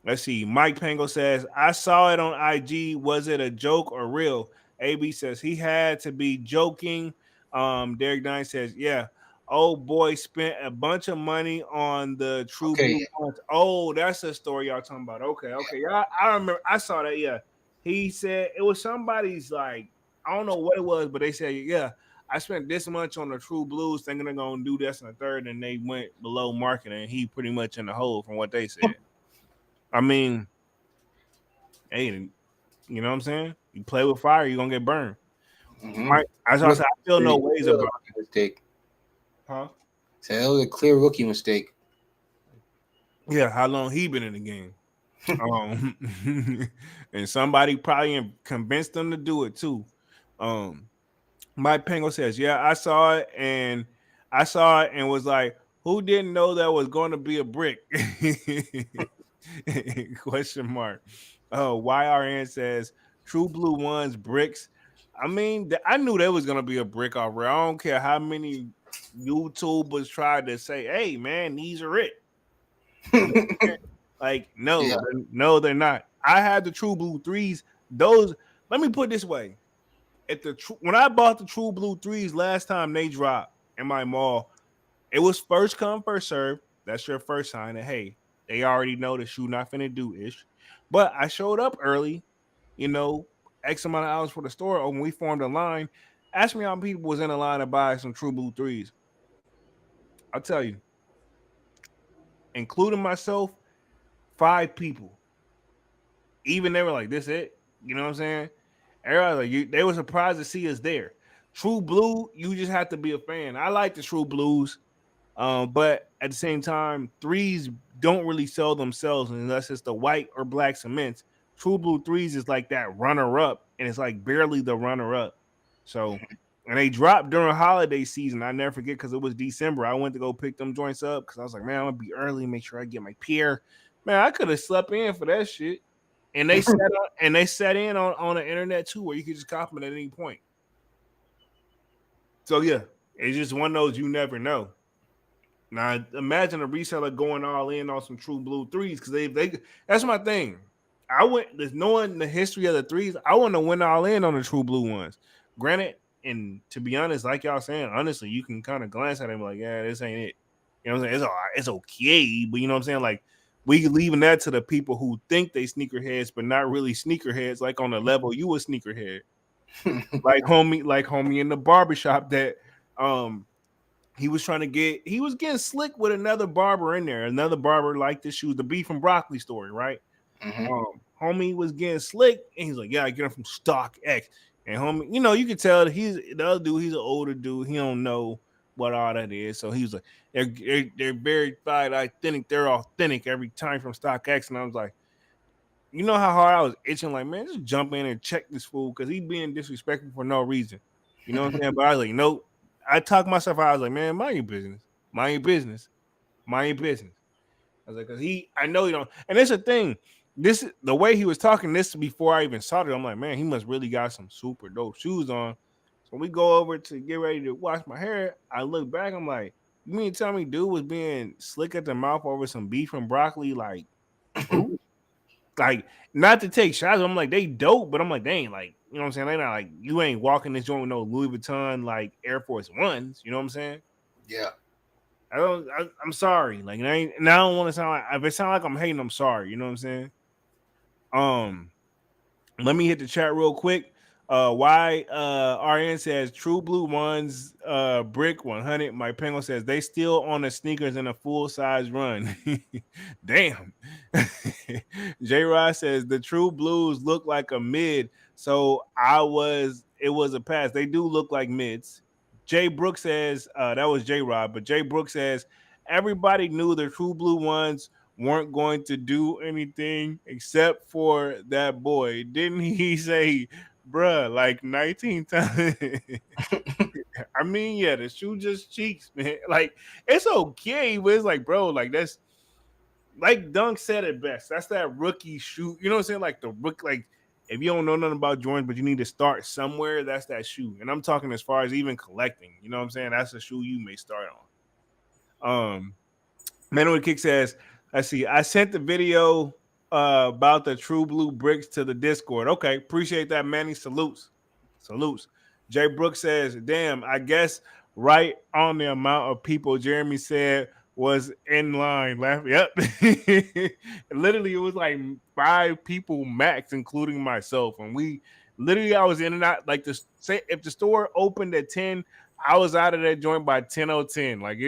let's see. Mike Pango says, I saw it on IG. Was it a joke or real? AB says he had to be joking. Derek Dine says, yeah. Oh boy, spent a bunch of money on the True Okay. Blue ones. Oh, that's the story y'all talking about. Okay. Yeah, I remember. I saw that. Yeah, he said it was somebody's like I don't know what it was, but they said yeah. I spent this much on the True Blues, thinking they're gonna do this and a third, and they went below market, and he pretty much in the hole from what they said. I mean, hey, you know what I'm saying? You play with fire, you're gonna get burned. Mm-hmm. Right? As I said, I feel no ways about it. Mistake. Huh? So that was a clear rookie mistake. Yeah, how long he been in the game? And somebody probably convinced them to do it too. Um, Mike Pango says, "Yeah, I saw it and was like, who didn't know that was going to be a brick?" Question mark. Oh, YRN says, "True Blue ones bricks." I mean, I knew there was going to be a brick already. I don't care how many YouTubers tried to say, "Hey, man, these are it." You know what I'm saying? Like, Yeah. no, they're not. I had the True Blue threes. Those. Let me put it this way: when I bought the True Blue threes last time they dropped in my mall, it was first come first serve. That's your first sign that hey, they already know the shoe not finna do ish. But I showed up early, you know, X amount of hours for the store open. We formed a line. Ask me how many people was in the line to buy some True Blue threes. I'll tell you, including myself, 5 people. Even they were like, "This it?" You know what I'm saying? Everybody like they were surprised to see us there. True Blue, you just have to be a fan. I like the True Blues, but at the same time, threes don't really sell themselves unless it's the white or black cements. True Blue threes is like that runner up, and it's like barely the runner up. So, and they dropped during holiday season. I never forget because it was December. I went to go pick them joints up because I was like, man, I'm gonna be early, make sure I get my pair. Man, I could have slept in for that shit. And they set in on the internet too, where you could just cop them at any point. So yeah, it's just one of those you never know. Now imagine a reseller going all in on some True Blue threes because they that's my thing. I went knowing the history of the threes, I want to went all in on the True Blue ones. Granted, and to be honest, like y'all saying, honestly, you can kind of glance at them like, yeah, this ain't it. You know what I'm saying? It's all right, it's okay, but you know what I'm saying? Like we leaving that to the people who think they sneakerheads, but not really sneakerheads, like on the level you a sneakerhead. like homie in the barbershop that he was getting slick with another barber in there. Another barber liked the shoes, the beef and broccoli story, right? Mm-hmm. Homie was getting slick, and he's like, "Yeah, I get them from Stock X." And homie, you can tell that he's the other dude. He's an older dude. He don't know what all that is. So he was like, "They're verified, authentic. They're authentic every time from Stock X." And I was like, you know how hard I was itching, like, man, just jump in and check this fool because he being disrespectful for no reason. You know what I'm saying? But I was like, nope. I talked myself out. I was like, man, mind your business. Mind your business. Mind your business. I was like, because I know you don't. And it's a thing. This the way he was talking this before I even saw it. I'm like, man, he must really got some super dope shoes on. So we go over to get ready to wash my hair. I look back. I'm like, you mean to tell me dude was being slick at the mouth over some beef and broccoli like fruit? Like, not to take shots. I'm like, they dope, but I'm like, they ain't like, you know what I'm saying? They not like, you ain't walking this joint with no Louis Vuitton like Air Force Ones. You know what I'm saying? Yeah. I'm sorry. Like, I don't want to sound like, if it sound like I'm hating, I'm sorry. You know what I'm saying? Let me hit the chat real quick. Why RN says True Blue ones brick 100. Mike Penguin says they still on the sneakers in a full size run. Damn. J Rod says the True Blues look like a mid, so it was a pass. They do look like mids. Jay Brooks says that was J Rod, but Jay Brooks says everybody knew the True Blue ones weren't going to do anything except for that boy. Didn't he say, bruh, like 19 times? I mean, yeah, the shoe just cheeks, man. Like, it's okay, but it's like, bro, like that's like Dunk said it best. That's that rookie shoe. You know what I'm saying? Like the rook, like if you don't know nothing about Jordans, but you need to start somewhere, that's that shoe. And I'm talking as far as even collecting. You know what I'm saying? That's a shoe you may start on. Manuel Kick says, I see. I sent the video about the True Blue bricks to the Discord. Okay, appreciate that, Manny. Salutes. Jay Brooks says, damn, I guess right on the amount of people Jeremy said was in line laughing. Yep. Literally, it was like 5 people max, including myself. And I was in and out. Like, if the store opened at 10, I was out of that joint by 10:10. Like,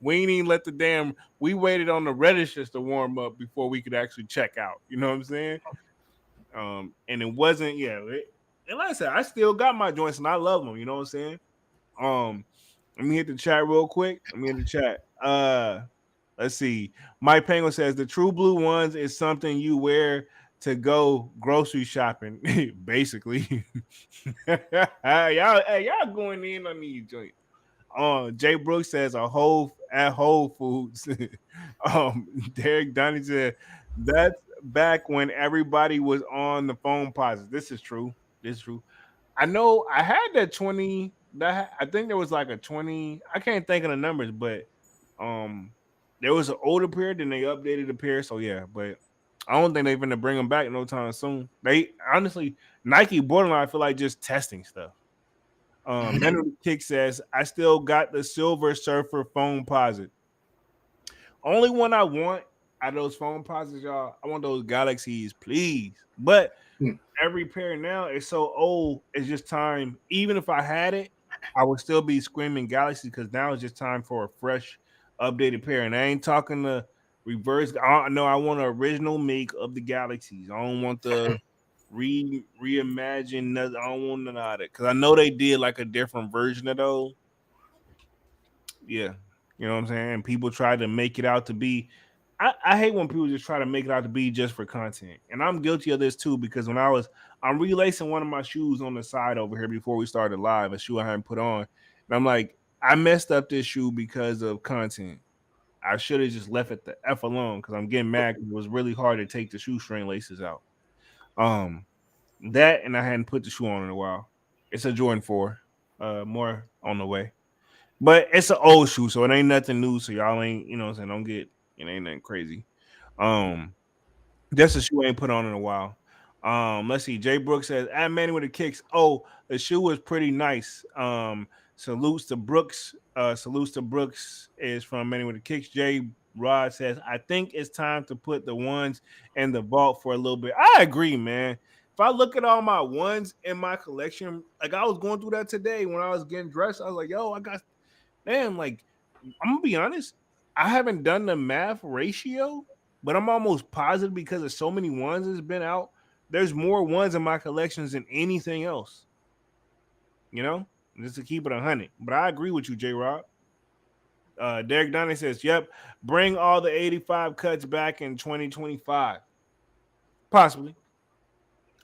we ain't even we waited on the registers to warm up before we could actually check out. You know what I'm saying? And it wasn't, and like I said, I still got my joints and I love them. You know what I'm saying? Let me hit the chat real quick. Let's see. Mike Penguin says the True Blue ones is something you wear to go grocery shopping, basically. y'all going in on these joints. Jay Brooks says at Whole Foods. Derek Donnie said that's back when everybody was on the phone pauses. This is true. I know I had that 20. I think there was like a 20. I can't think of the numbers, but there was an older pair, then they updated the pair. So yeah, but I don't think they're gonna bring them back no time soon. They honestly, Nike borderline, I feel like just testing stuff. Mental Kick says, I still got the Silver Surfer phone posit. Only one I want out of those phone posits, y'all. I want those Galaxies, please. But Hmm. Every pair now is so old. It's just time. Even if I had it, I would still be screaming Galaxy because now it's just time for a fresh, updated pair. And I ain't talking the reverse. No, I want an original make of the Galaxies. I don't want the reimagine. I don't want none of it because I know they did like a different version of those. Yeah, you know what I'm saying. People try to make it out to be. I hate when people just try to make it out to be just for content, and I'm guilty of this too because I'm relacing one of my shoes on the side over here before we started live, a shoe I hadn't put on, and I'm like, I messed up this shoe because of content. I should have just left it the f alone because I'm getting mad because it was really hard to take the shoestring laces out. Um, that and I hadn't put the shoe on in a while. It's a Jordan 4, more on the way. But it's an old shoe, so it ain't nothing new. So y'all ain't, you know what I'm saying, don't get it ain't nothing crazy. Um, that's a shoe I ain't put on in a while. Let's see. Jay Brooks says, "At Manny with the kicks." Oh, the shoe was pretty nice. Salutes to Brooks. Salutes to Brooks is from Manny with the kicks. Jay Rod says, "I think it's time to put the ones in the vault for a little bit." I agree, man. If I look at all my ones in my collection, like I was going through that today when I was getting dressed, I was like, "Yo, I got damn." Like I'm gonna be honest, I haven't done the math ratio, but I'm almost positive because of so many ones that's been out. There's more ones in my collections than anything else. You know, just to keep it 100. But I agree with you, J. Rob. Derek Donnie says, "Yep, bring all the 85 cuts back in 2025, possibly."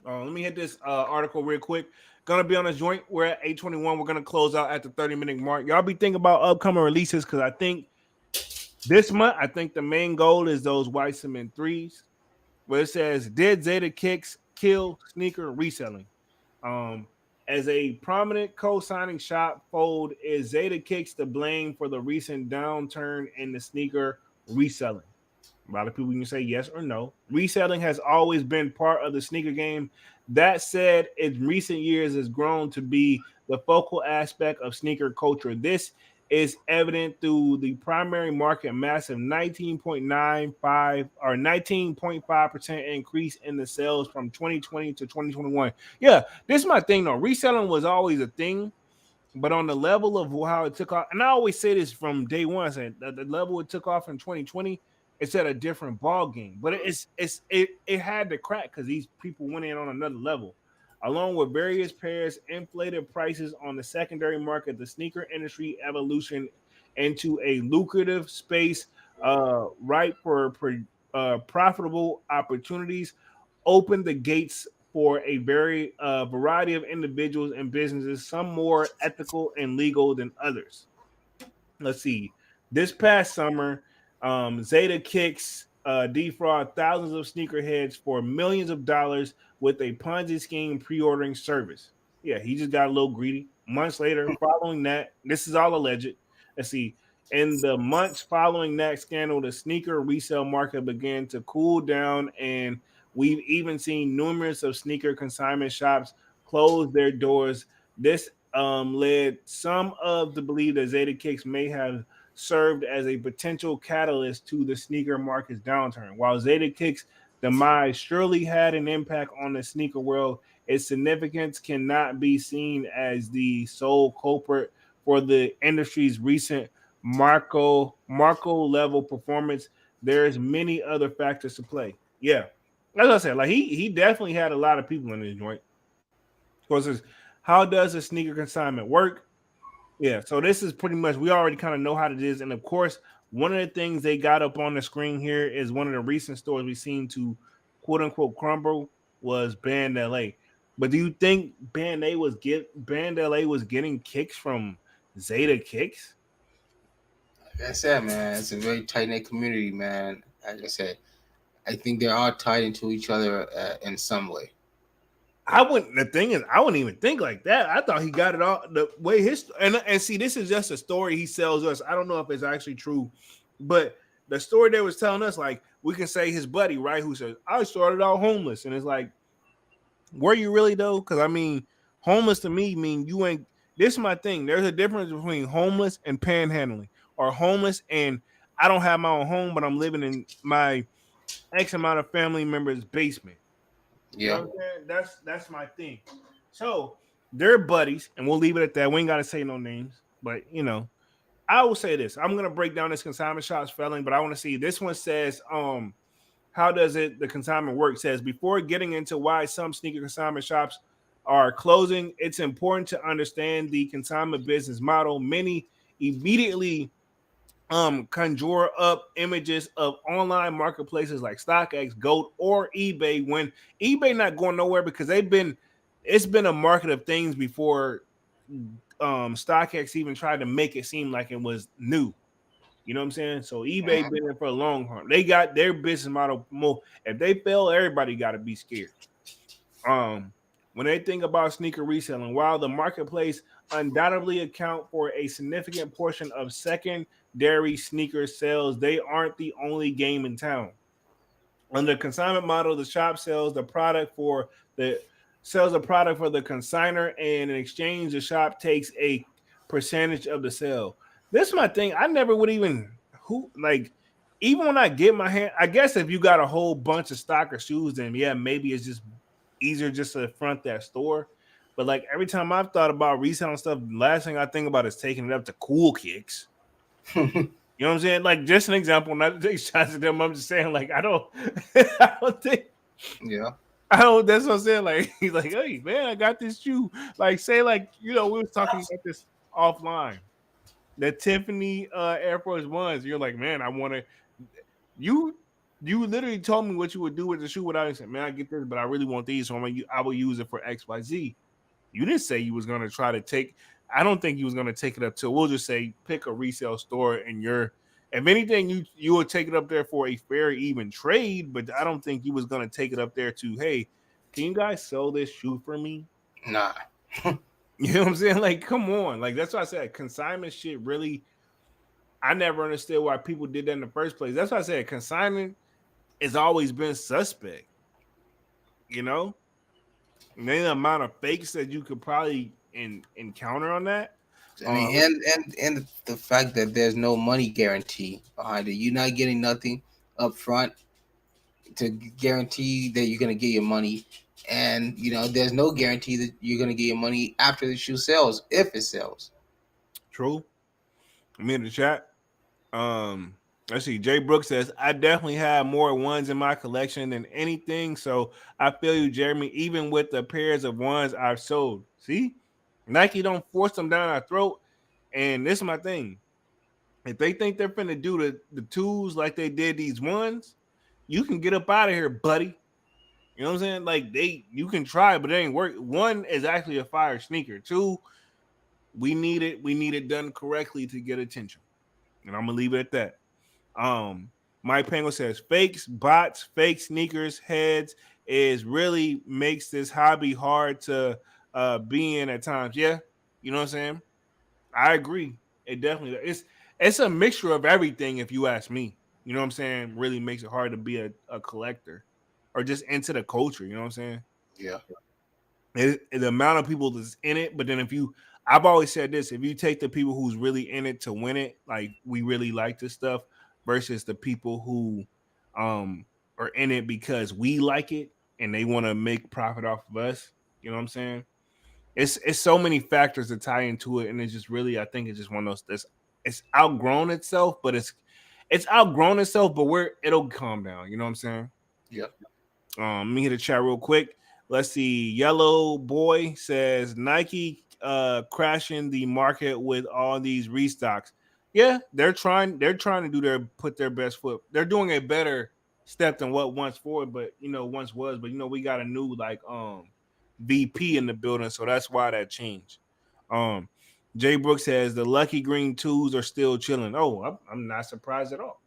Let me hit this article real quick. Gonna be on a joint. We're at 8:21. We're gonna close out at the 30-minute mark. Y'all be thinking about upcoming releases because I think this month, I think the main goal is those white cement threes, where it says, "Did ZADEH kicks kill sneaker reselling?" Um, as a prominent co-signing shop fold, is ZADEH kicks to blame for the recent downturn in the sneaker reselling? A lot of people can say yes or no. Reselling has always been part of the sneaker game. That said, in recent years, has grown to be the focal aspect of sneaker culture. This is evident through the primary market massive 19.5% increase in the sales from 2020 to 2021. Yeah, this is my thing though. Reselling was always a thing, but on the level of how it took off, and I always say this from day one, I said the level it took off in 2020, it's at a different ball game. But it had to crack because these people went in on another level. Along with various pairs, inflated prices on the secondary market, the sneaker industry evolution into a lucrative space, ripe for profitable opportunities, opened the gates for a very variety of individuals and businesses, some more ethical and legal than others. Let's see. This past summer, ZADEH kicks defraud thousands of sneakerheads for millions of dollars with a Ponzi scheme pre-ordering service. Yeah, he just got a little greedy. Months later, following that, this is all alleged. Let's see. In the months following that scandal, the sneaker resale market began to cool down, and we've even seen numerous of sneaker consignment shops close their doors. This led some of the believe that ZADEH kicks may have served as a potential catalyst to the sneaker market's downturn. While ZADEH kicks demise surely had an impact on the sneaker world, its significance cannot be seen as the sole culprit for the industry's recent Marco level performance. There's many other factors to play. Yeah, as I said, like he definitely had a lot of people in his joint. Of course, how does a sneaker consignment work? Yeah, so this is pretty much we already kind of know how it is, and of course, one of the things they got up on the screen here is one of the recent stores we seen to quote unquote crumble was Band LA. But do you think Band LA was getting kicks from ZADEH kicks? Like I said, man, it's a very tight knit community, man. Like I said, I think they're all tied into each other in some way. I wouldn't. The thing is, I wouldn't even think like that. I thought he got it all the way his and see. This is just a story he sells us. I don't know if it's actually true, but the story they was telling us, like we can say his buddy, right, who says I started out homeless, and it's like, were you really though? Because I mean, homeless to me mean you ain't. This is my thing. There's a difference between homeless and panhandling, or homeless and I don't have my own home, but I'm living in my X amount of family members' basement. You know Yeah. what I'm saying? That's my thing. So they're buddies, and we'll leave it at that. We ain't gotta say no names, but I will say this. I'm gonna break down this consignment shop spelling, but I want to see this one says, how does the consignment work? It says before getting into why some sneaker consignment shops are closing, it's important to understand the consignment business model. Many immediately conjure up images of online marketplaces like StockX, Goat, or eBay when eBay not going nowhere because it's been a market of things before StockX even tried to make it seem like it was new. You know what I'm saying? So eBay been there for a long time. They got their business model more. If they fail, everybody got to be scared. Um, when they think about sneaker reselling, while the marketplace undoubtedly account for a significant portion of secondary sneaker sales, they aren't the only game in town. Under consignment model, the shop the sells a product for the consigner, and in exchange, the shop takes a percentage of the sale. This is my thing. I never would even when I get my hand. I guess if you got a whole bunch of stock or shoes, then yeah, maybe it's just easier just to front that store. But like every time I've thought about reselling stuff, the last thing I think about is taking it up to Cool Kicks. You know what I'm saying? Like just an example, not to take shots at them. I'm just saying, like, I don't I don't think Yeah. I don't that's what I'm saying. Like he's like, hey man, I got this shoe. Like, say like, we was talking about this offline. The Tiffany Air Force Ones. You're like, man, I want to you you literally told me what you would do with the shoe without saying, man, I get this, but I really want these, so I will use it for XYZ. You didn't say you was gonna try to take. I don't think you was gonna take it up to. We'll just say pick a resale store, and if anything, you would take it up there for a fair even trade. But I don't think you was gonna take it up there to, hey, can you guys sell this shoe for me? Nah. You know what I'm saying? Like, come on, like that's why I said consignment shit. Really, I never understood why people did that in the first place. That's why I said consignment has always been suspect. You know, and then the amount of fakes that you could probably encounter on that. I mean, and the fact that there's no money guarantee behind it. You're not getting nothing up front to guarantee that you're gonna get your money, and there's no guarantee that you're gonna get your money after the shoe sells, if it sells. True. Me in the chat. Let's see. Jay Brooks says, I definitely have more ones in my collection than anything. So I feel you, Jeremy, even with the pairs of ones I've sold. See? Nike don't force them down our throat. And this is my thing. If they think they're finna do the twos like they did these ones, you can get up out of here, buddy. You know what I'm saying? Like you can try, but it ain't work. One is actually a fire sneaker. Two, we need it done correctly to get attention. And I'm gonna leave it at that. Mike Penguin says fakes, bots, fake sneakers, heads is really makes this hobby hard to be in at times. Yeah, you know what I'm saying? I agree. It definitely it's a mixture of everything, if you ask me. You know what I'm saying? Really makes it hard to be a collector or just into the culture, you know what I'm saying? Yeah. The amount of people that's in it, but then I've always said this, if you take the people who's really in it to win it, like we really like this stuff, versus the people who are in it because we like it and they want to make profit off of us, you know what I'm saying? It's so many factors that tie into it, and it's just really, I think it's just one of those this it's outgrown itself, but it's outgrown itself, but it'll calm down, you know what I'm saying? Yeah. Let me hit the chat real quick. Let's see. Yellow Boy says Nike crashing the market with all these restocks. Yeah, they're trying to put their best foot. They're doing a better step than what once once was, but we got a new VP in the building, so that's why that changed. Jay Brooks says the Lucky Green twos are still chilling. Oh, I'm not surprised at all.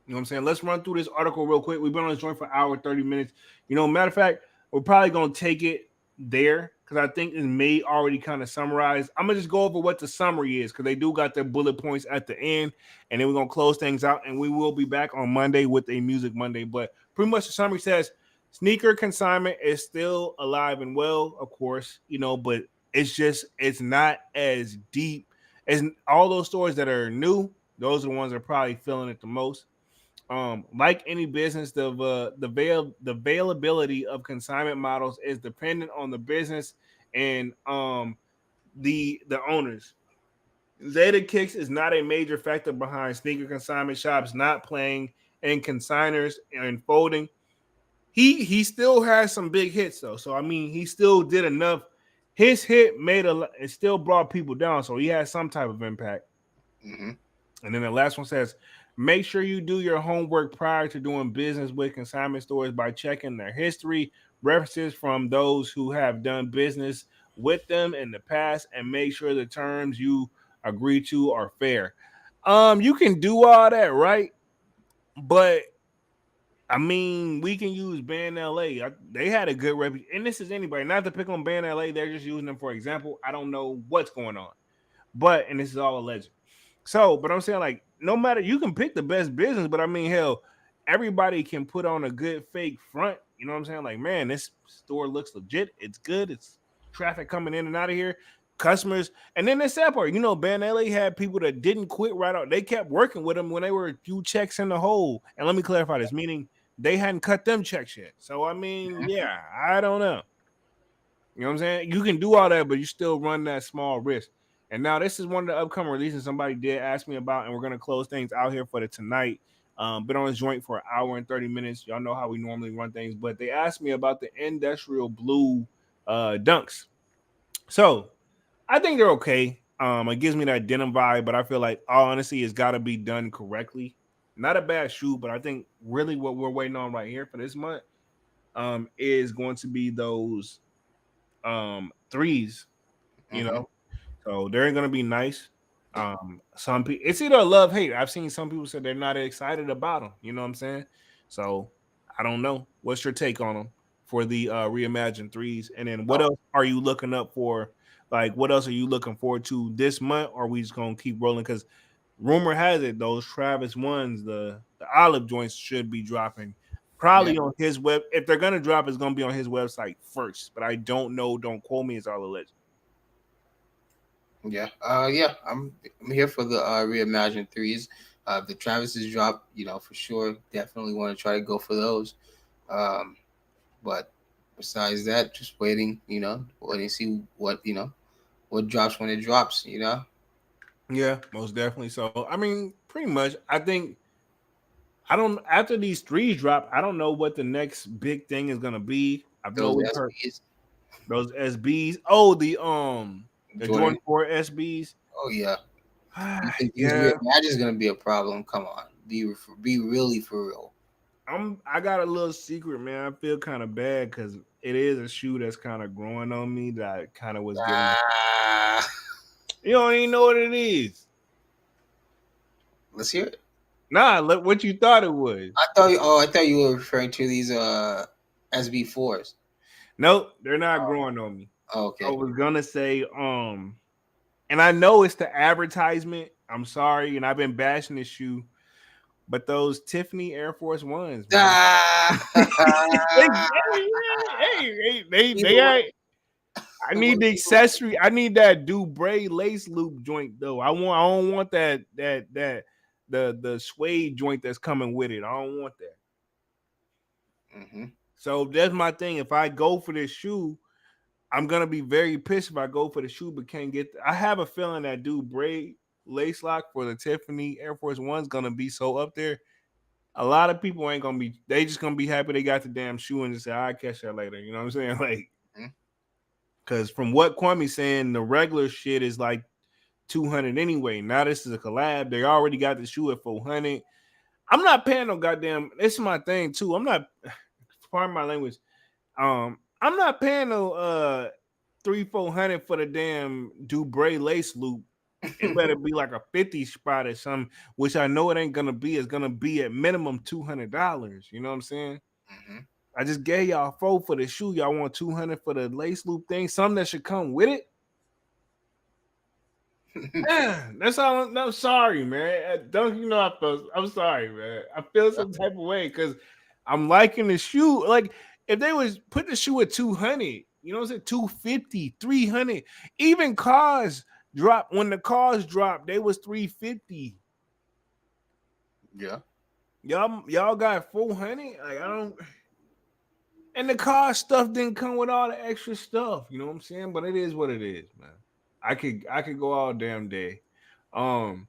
You know what I'm saying? Let's run through this article real quick. We've been on this joint for an hour, 30 minutes. Matter of fact, we're probably going to take it there because I think it may already kind of summarize. I'm going to just go over what the summary is because they do got their bullet points at the end, and then we're going to close things out, and we will be back on Monday with a Music Monday. But pretty much the summary says sneaker consignment is still alive and well, of course, but it's not as deep as all those stores that are new. Those are the ones that are probably feeling it the most. Like any business, the availability of consignment models is dependent on the business and the owners. Zeta Kicks is not a major factor behind sneaker consignment shops not playing and consigners and folding. He still has some big hits though, so I mean he still did enough. His hit made it still brought people down, so he has some type of impact. Mm-hmm. And then the last one says, make sure you do your homework prior to doing business with consignment stores by checking their history, references from those who have done business with them in the past, and make sure the terms you agree to are fair. You can do all that, right? But I mean, we can use Band LA. They had a good reputation, and this is anybody, not to pick on Band LA. They're just using them for example. I don't know what's going on, but and this is all alleged. So, but I'm saying like, no matter you can pick the best business, but I mean, hell, everybody can put on a good fake front. You know what I'm saying? Like, man, this store looks legit. It's good. It's traffic coming in and out of here. Customers, and then the sad part, you know, Ben LA had people that didn't quit right out. They kept working with them when they were a few checks in the hole. And let me clarify this, meaning they hadn't cut them checks yet. So I mean, yeah, I don't know. You know what I'm saying? You can do all that, but you still run that small risk. And now this is one of the upcoming releases somebody did ask me about, and we're gonna close things out here for the tonight. Been on this joint for an hour and 30 minutes. Y'all know how we normally run things, but they asked me about the industrial blue dunks. So I think they're okay. It gives me that denim vibe, but I feel like all honesty, it's got to be done correctly. Not a bad shoe, but I think really what we're waiting on right here for this month is going to be those threes, you Mm-hmm. know. So they're gonna be nice. Some people it's either a love hate. I've seen some people say they're not excited about them. You know what I'm saying? So I don't know. What's your take on them for the reimagined threes? And then what Oh, else are you looking up for? Like, what else are you looking forward to this month? Or are we just gonna keep rolling? Because rumor has it those Travis ones, the olive joints should be dropping yeah, probably on his web. If they're gonna drop, it's gonna be on his website first. But I don't know. Don't quote me. It's all alleged. yeah, yeah. I'm here for the reimagined threes. The Travis's drop, for sure. Definitely want to try to go for those. Um, but besides that, just waiting. Waiting to see what drops when it drops. Yeah, most definitely. So I mean, pretty much. I think I don't after these threes drop. I don't know what the next big thing is gonna be. I know Those we've heard SBs, those SBs. Oh, the Jordan. Jordan 4 SBs. Oh yeah. You think these Yeah, reimagined is gonna be a problem? Come on, be really for real. I got a little secret, man. I feel kind of bad because it is a shoe that's kind of growing on me that kind of was giving. Ah, You don't even know what it is. let's hear it. Nah, look what you thought it was. I thought you were referring to these SB4s. Nope, they're not growing on me. Oh, I okay. was gonna say, and I know it's the advertisement. I'm sorry, and I've been bashing this shoe, but those Tiffany Air Force Ones, man. Ah, They either way, ain't. I need the accessory. I need that Dubray lace loop joint though. I don't want that the suede joint that's coming with it. I don't want that. mm-hmm. So that's my thing. If I go for this shoe, I'm gonna be very pissed if I go for the shoe but can't get. I have a feeling that Dubray lace lock for the Tiffany Air Force One's gonna be so up there. A lot of people ain't gonna be. They just gonna be happy they got the damn shoe and just say, "I'll catch that later." You know what I'm saying? Like, because from what Kwame's saying, the regular shit is like 200 anyway. Now this is a collab. They already got the shoe at 400. I'm not paying no goddamn. This is my thing too. I'm not. Pardon my language. I'm not paying no 300-400 for the damn Dubray lace loop. It better be like a 50 spot or something, which I know it ain't gonna be. It's gonna be at minimum $200. You know what I'm saying? Mm-hmm. I just gave y'all 4 for the shoe. Y'all want 200 for the lace loop thing? Something that should come with it. That's all. No, sorry, man. Don't you know I feel? I'm sorry, man. I feel some type of way because I'm liking the shoe. Like if they was put the shoe at 200, you know what I'm saying? 250, 300. Even cars drop when the cars dropped, they was 350. Yeah. Y'all got 400. Like I don't. And the car stuff didn't come with all the extra stuff. You know what I'm saying? But it is what it is, man. I could go all damn day. Um,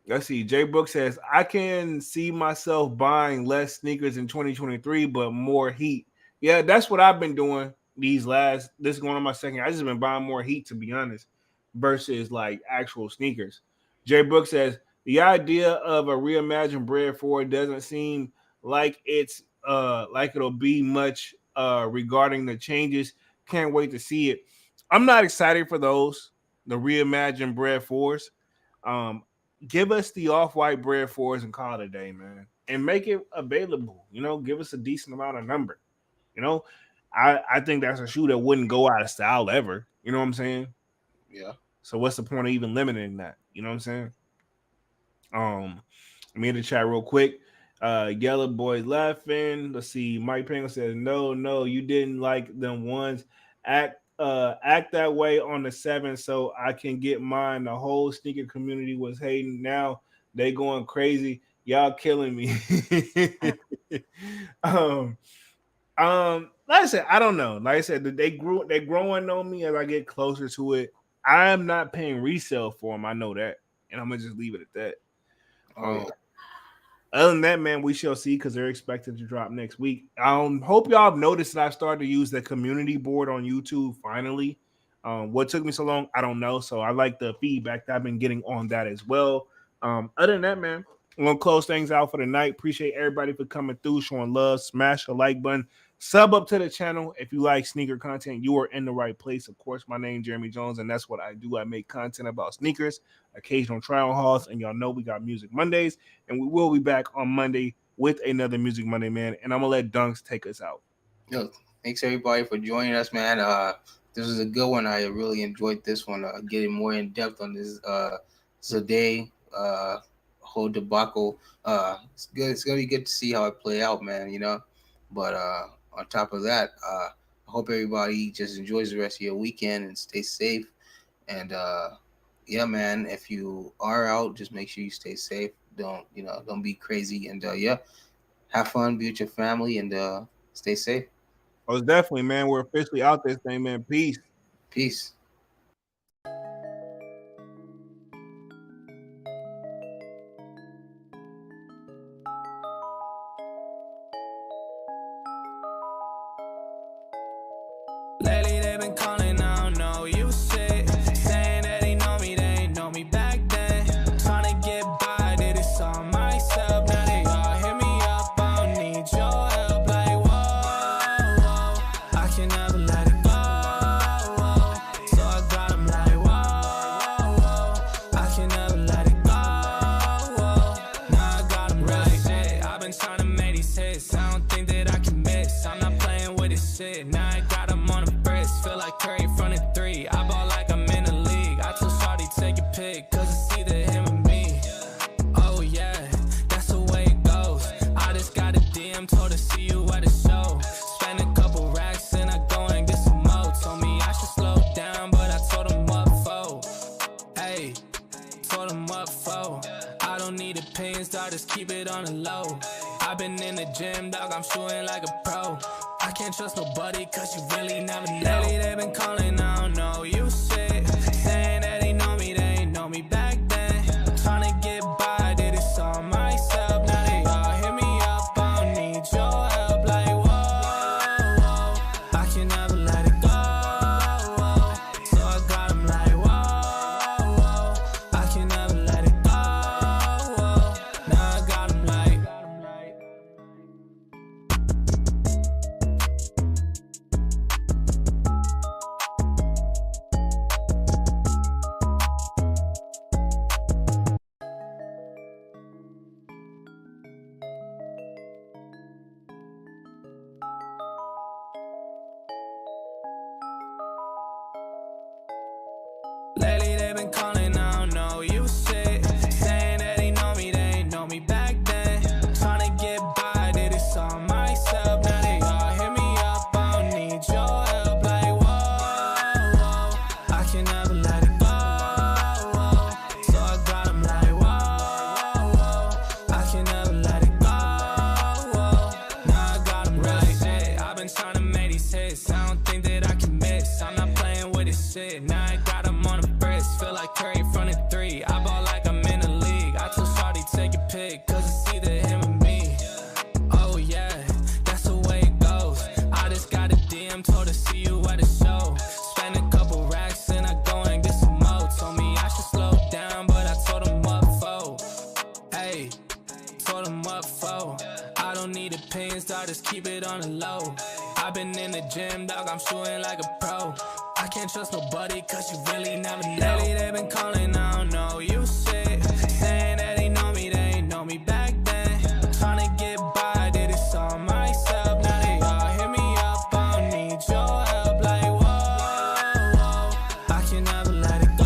let's see. Jay Book says I can see myself buying less sneakers in 2023, but more heat. Yeah, that's what I've been doing this is going on my second. I just been buying more heat to be honest, versus like actual sneakers. Jay Book says the idea of a reimagined Bread 4 doesn't seem like like it'll be much regarding the changes. Can't wait to see it. I'm not excited for the reimagined Bread 4s. Um, give us the off-white Bread 4s and call it a day, man. And make it available. Give us a decent amount of number. You know, I think that's a shoe that wouldn't go out of style ever. You know what I'm saying? Yeah. So what's the point of even limiting that? You know what I'm saying? Let me in the chat real quick. Yellow boy laughing. Let's see. Mike Pringle says, no, you didn't like them ones. Act that way on the 7th so I can get mine. The whole sneaker community was hating. Now they going crazy. Y'all killing me. Like I said, I don't know. Like I said, they're growing on me as I get closer to it. I am not paying resale for them. I know that, and I'm gonna just leave it at that. Yeah. Other than that, man, we shall see because they're expected to drop next week. Hope y'all have noticed that I started to use the community board on YouTube finally. What took me so long, I don't know. So I like the feedback that I've been getting on that as well. Other than that, man, I'm gonna close things out for the night. Appreciate everybody for coming through, showing love. Smash the like button. Sub up to the channel if you like sneaker content. You are in the right place. Of course, my name is Jeremy Jones, and that's what I do. I make content about sneakers, occasional trial hauls, and y'all know we got Music Mondays, and we will be back on Monday with another Music Monday, man. And I'm gonna let Dunks take us out. Yo, thanks everybody for joining us, man. This was a good one. I really enjoyed this one. Getting more in depth on this ZADEH whole debacle. It's good. It's gonna be good to see how it play out, man. But on top of that, I hope everybody just enjoys the rest of your weekend and stay safe. And yeah, man, if you are out, just make sure you stay safe. Don't be crazy. And yeah, have fun, be with your family, and stay safe. Most definitely, man. We're officially out this thing, man. Peace. Peace. Lately they've been calling, I don't know, you sick. Saying that they ain't know me back then. Tryna get by, did this all myself. Now they all hit me up, I don't need your help. Like, whoa, I can never let it go. So I got 'em like, whoa, I can never let it go. Now I got 'em right. Hey, I've been trying to make these hits, I don't think that I can miss. I'm not playing with this shit, now I got 'em on the wrist. Feel like Curry from the 3. I ball like I'm in the league. I told Shawty take a pic, cause it's either him or me. Oh yeah, that's the way it goes. I just got a DM, told her see you at the show. Spend a couple racks and I go and get some more. Told me I should slow down, but I told him what for. Hey, told him what for. I don't need opinions, I just keep it on the low. I've been in the gym, dog, I'm shooting like a pro. I can't trust nobody, cause you really never know. Lately they've been calling, I don't know, you sick. Saying that they ain't know me back then. Tryna get by, did this all myself. Now they all hit me up, I don't need your help. Like, whoa, I can never let it go. So I got 'em like, whoa, I can never let it go. Now I got 'em like. I just keep it on the low. I've been in the gym, dog, I'm shooting like a pro. I can't trust nobody, cause you really never know. Lately they been calling, I don't know, you shit. Saying that they ain't know me back then. Tryna get by, did this all myself. Now they all hit me up, I don't need your help. Like, whoa, I can never let it go.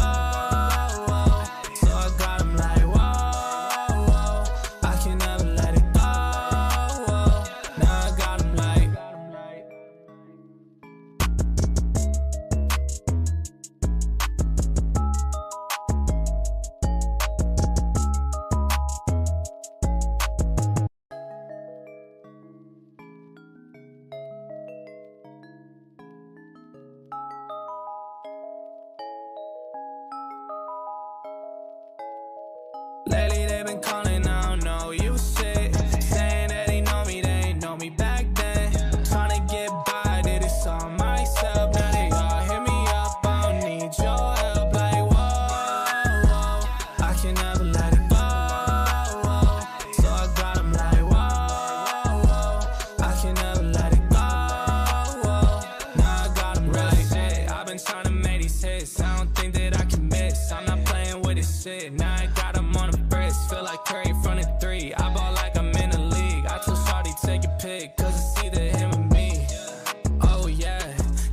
So I got them like, whoa, I can never let it go. Now I got them like, lately they been calling, I don't know, you shit. Saying that they ain't know me back then. Tryna get by, did this all myself. Now they all hit me up, I don't need your help. Like, whoa, I can never let it go. So I got them like, whoa, I can never let it go. Now I got them right. Shit, I've been trying to make these hits, I don't think that I can miss. I'm not playing with this shit, now I got them on the wrist. Feel like Curry from the three, I ball like I'm in the league. I told Shawty take a pic, cause it's either him or me. Oh yeah,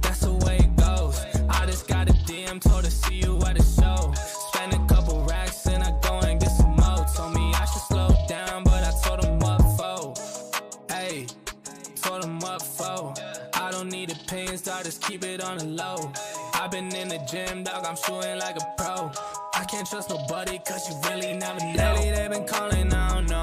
that's the way it goes. I just got a DM, told her see you at the show. Spend a couple racks and I go and get some more. Told me I should slow down, but I told him what for. Hey, told him what for. I don't need opinions, I just keep it on the low. I've been in the gym, dog, I'm shooting like a pro. I can't trust nobody, cause you really never know. Lately they been calling, I don't know.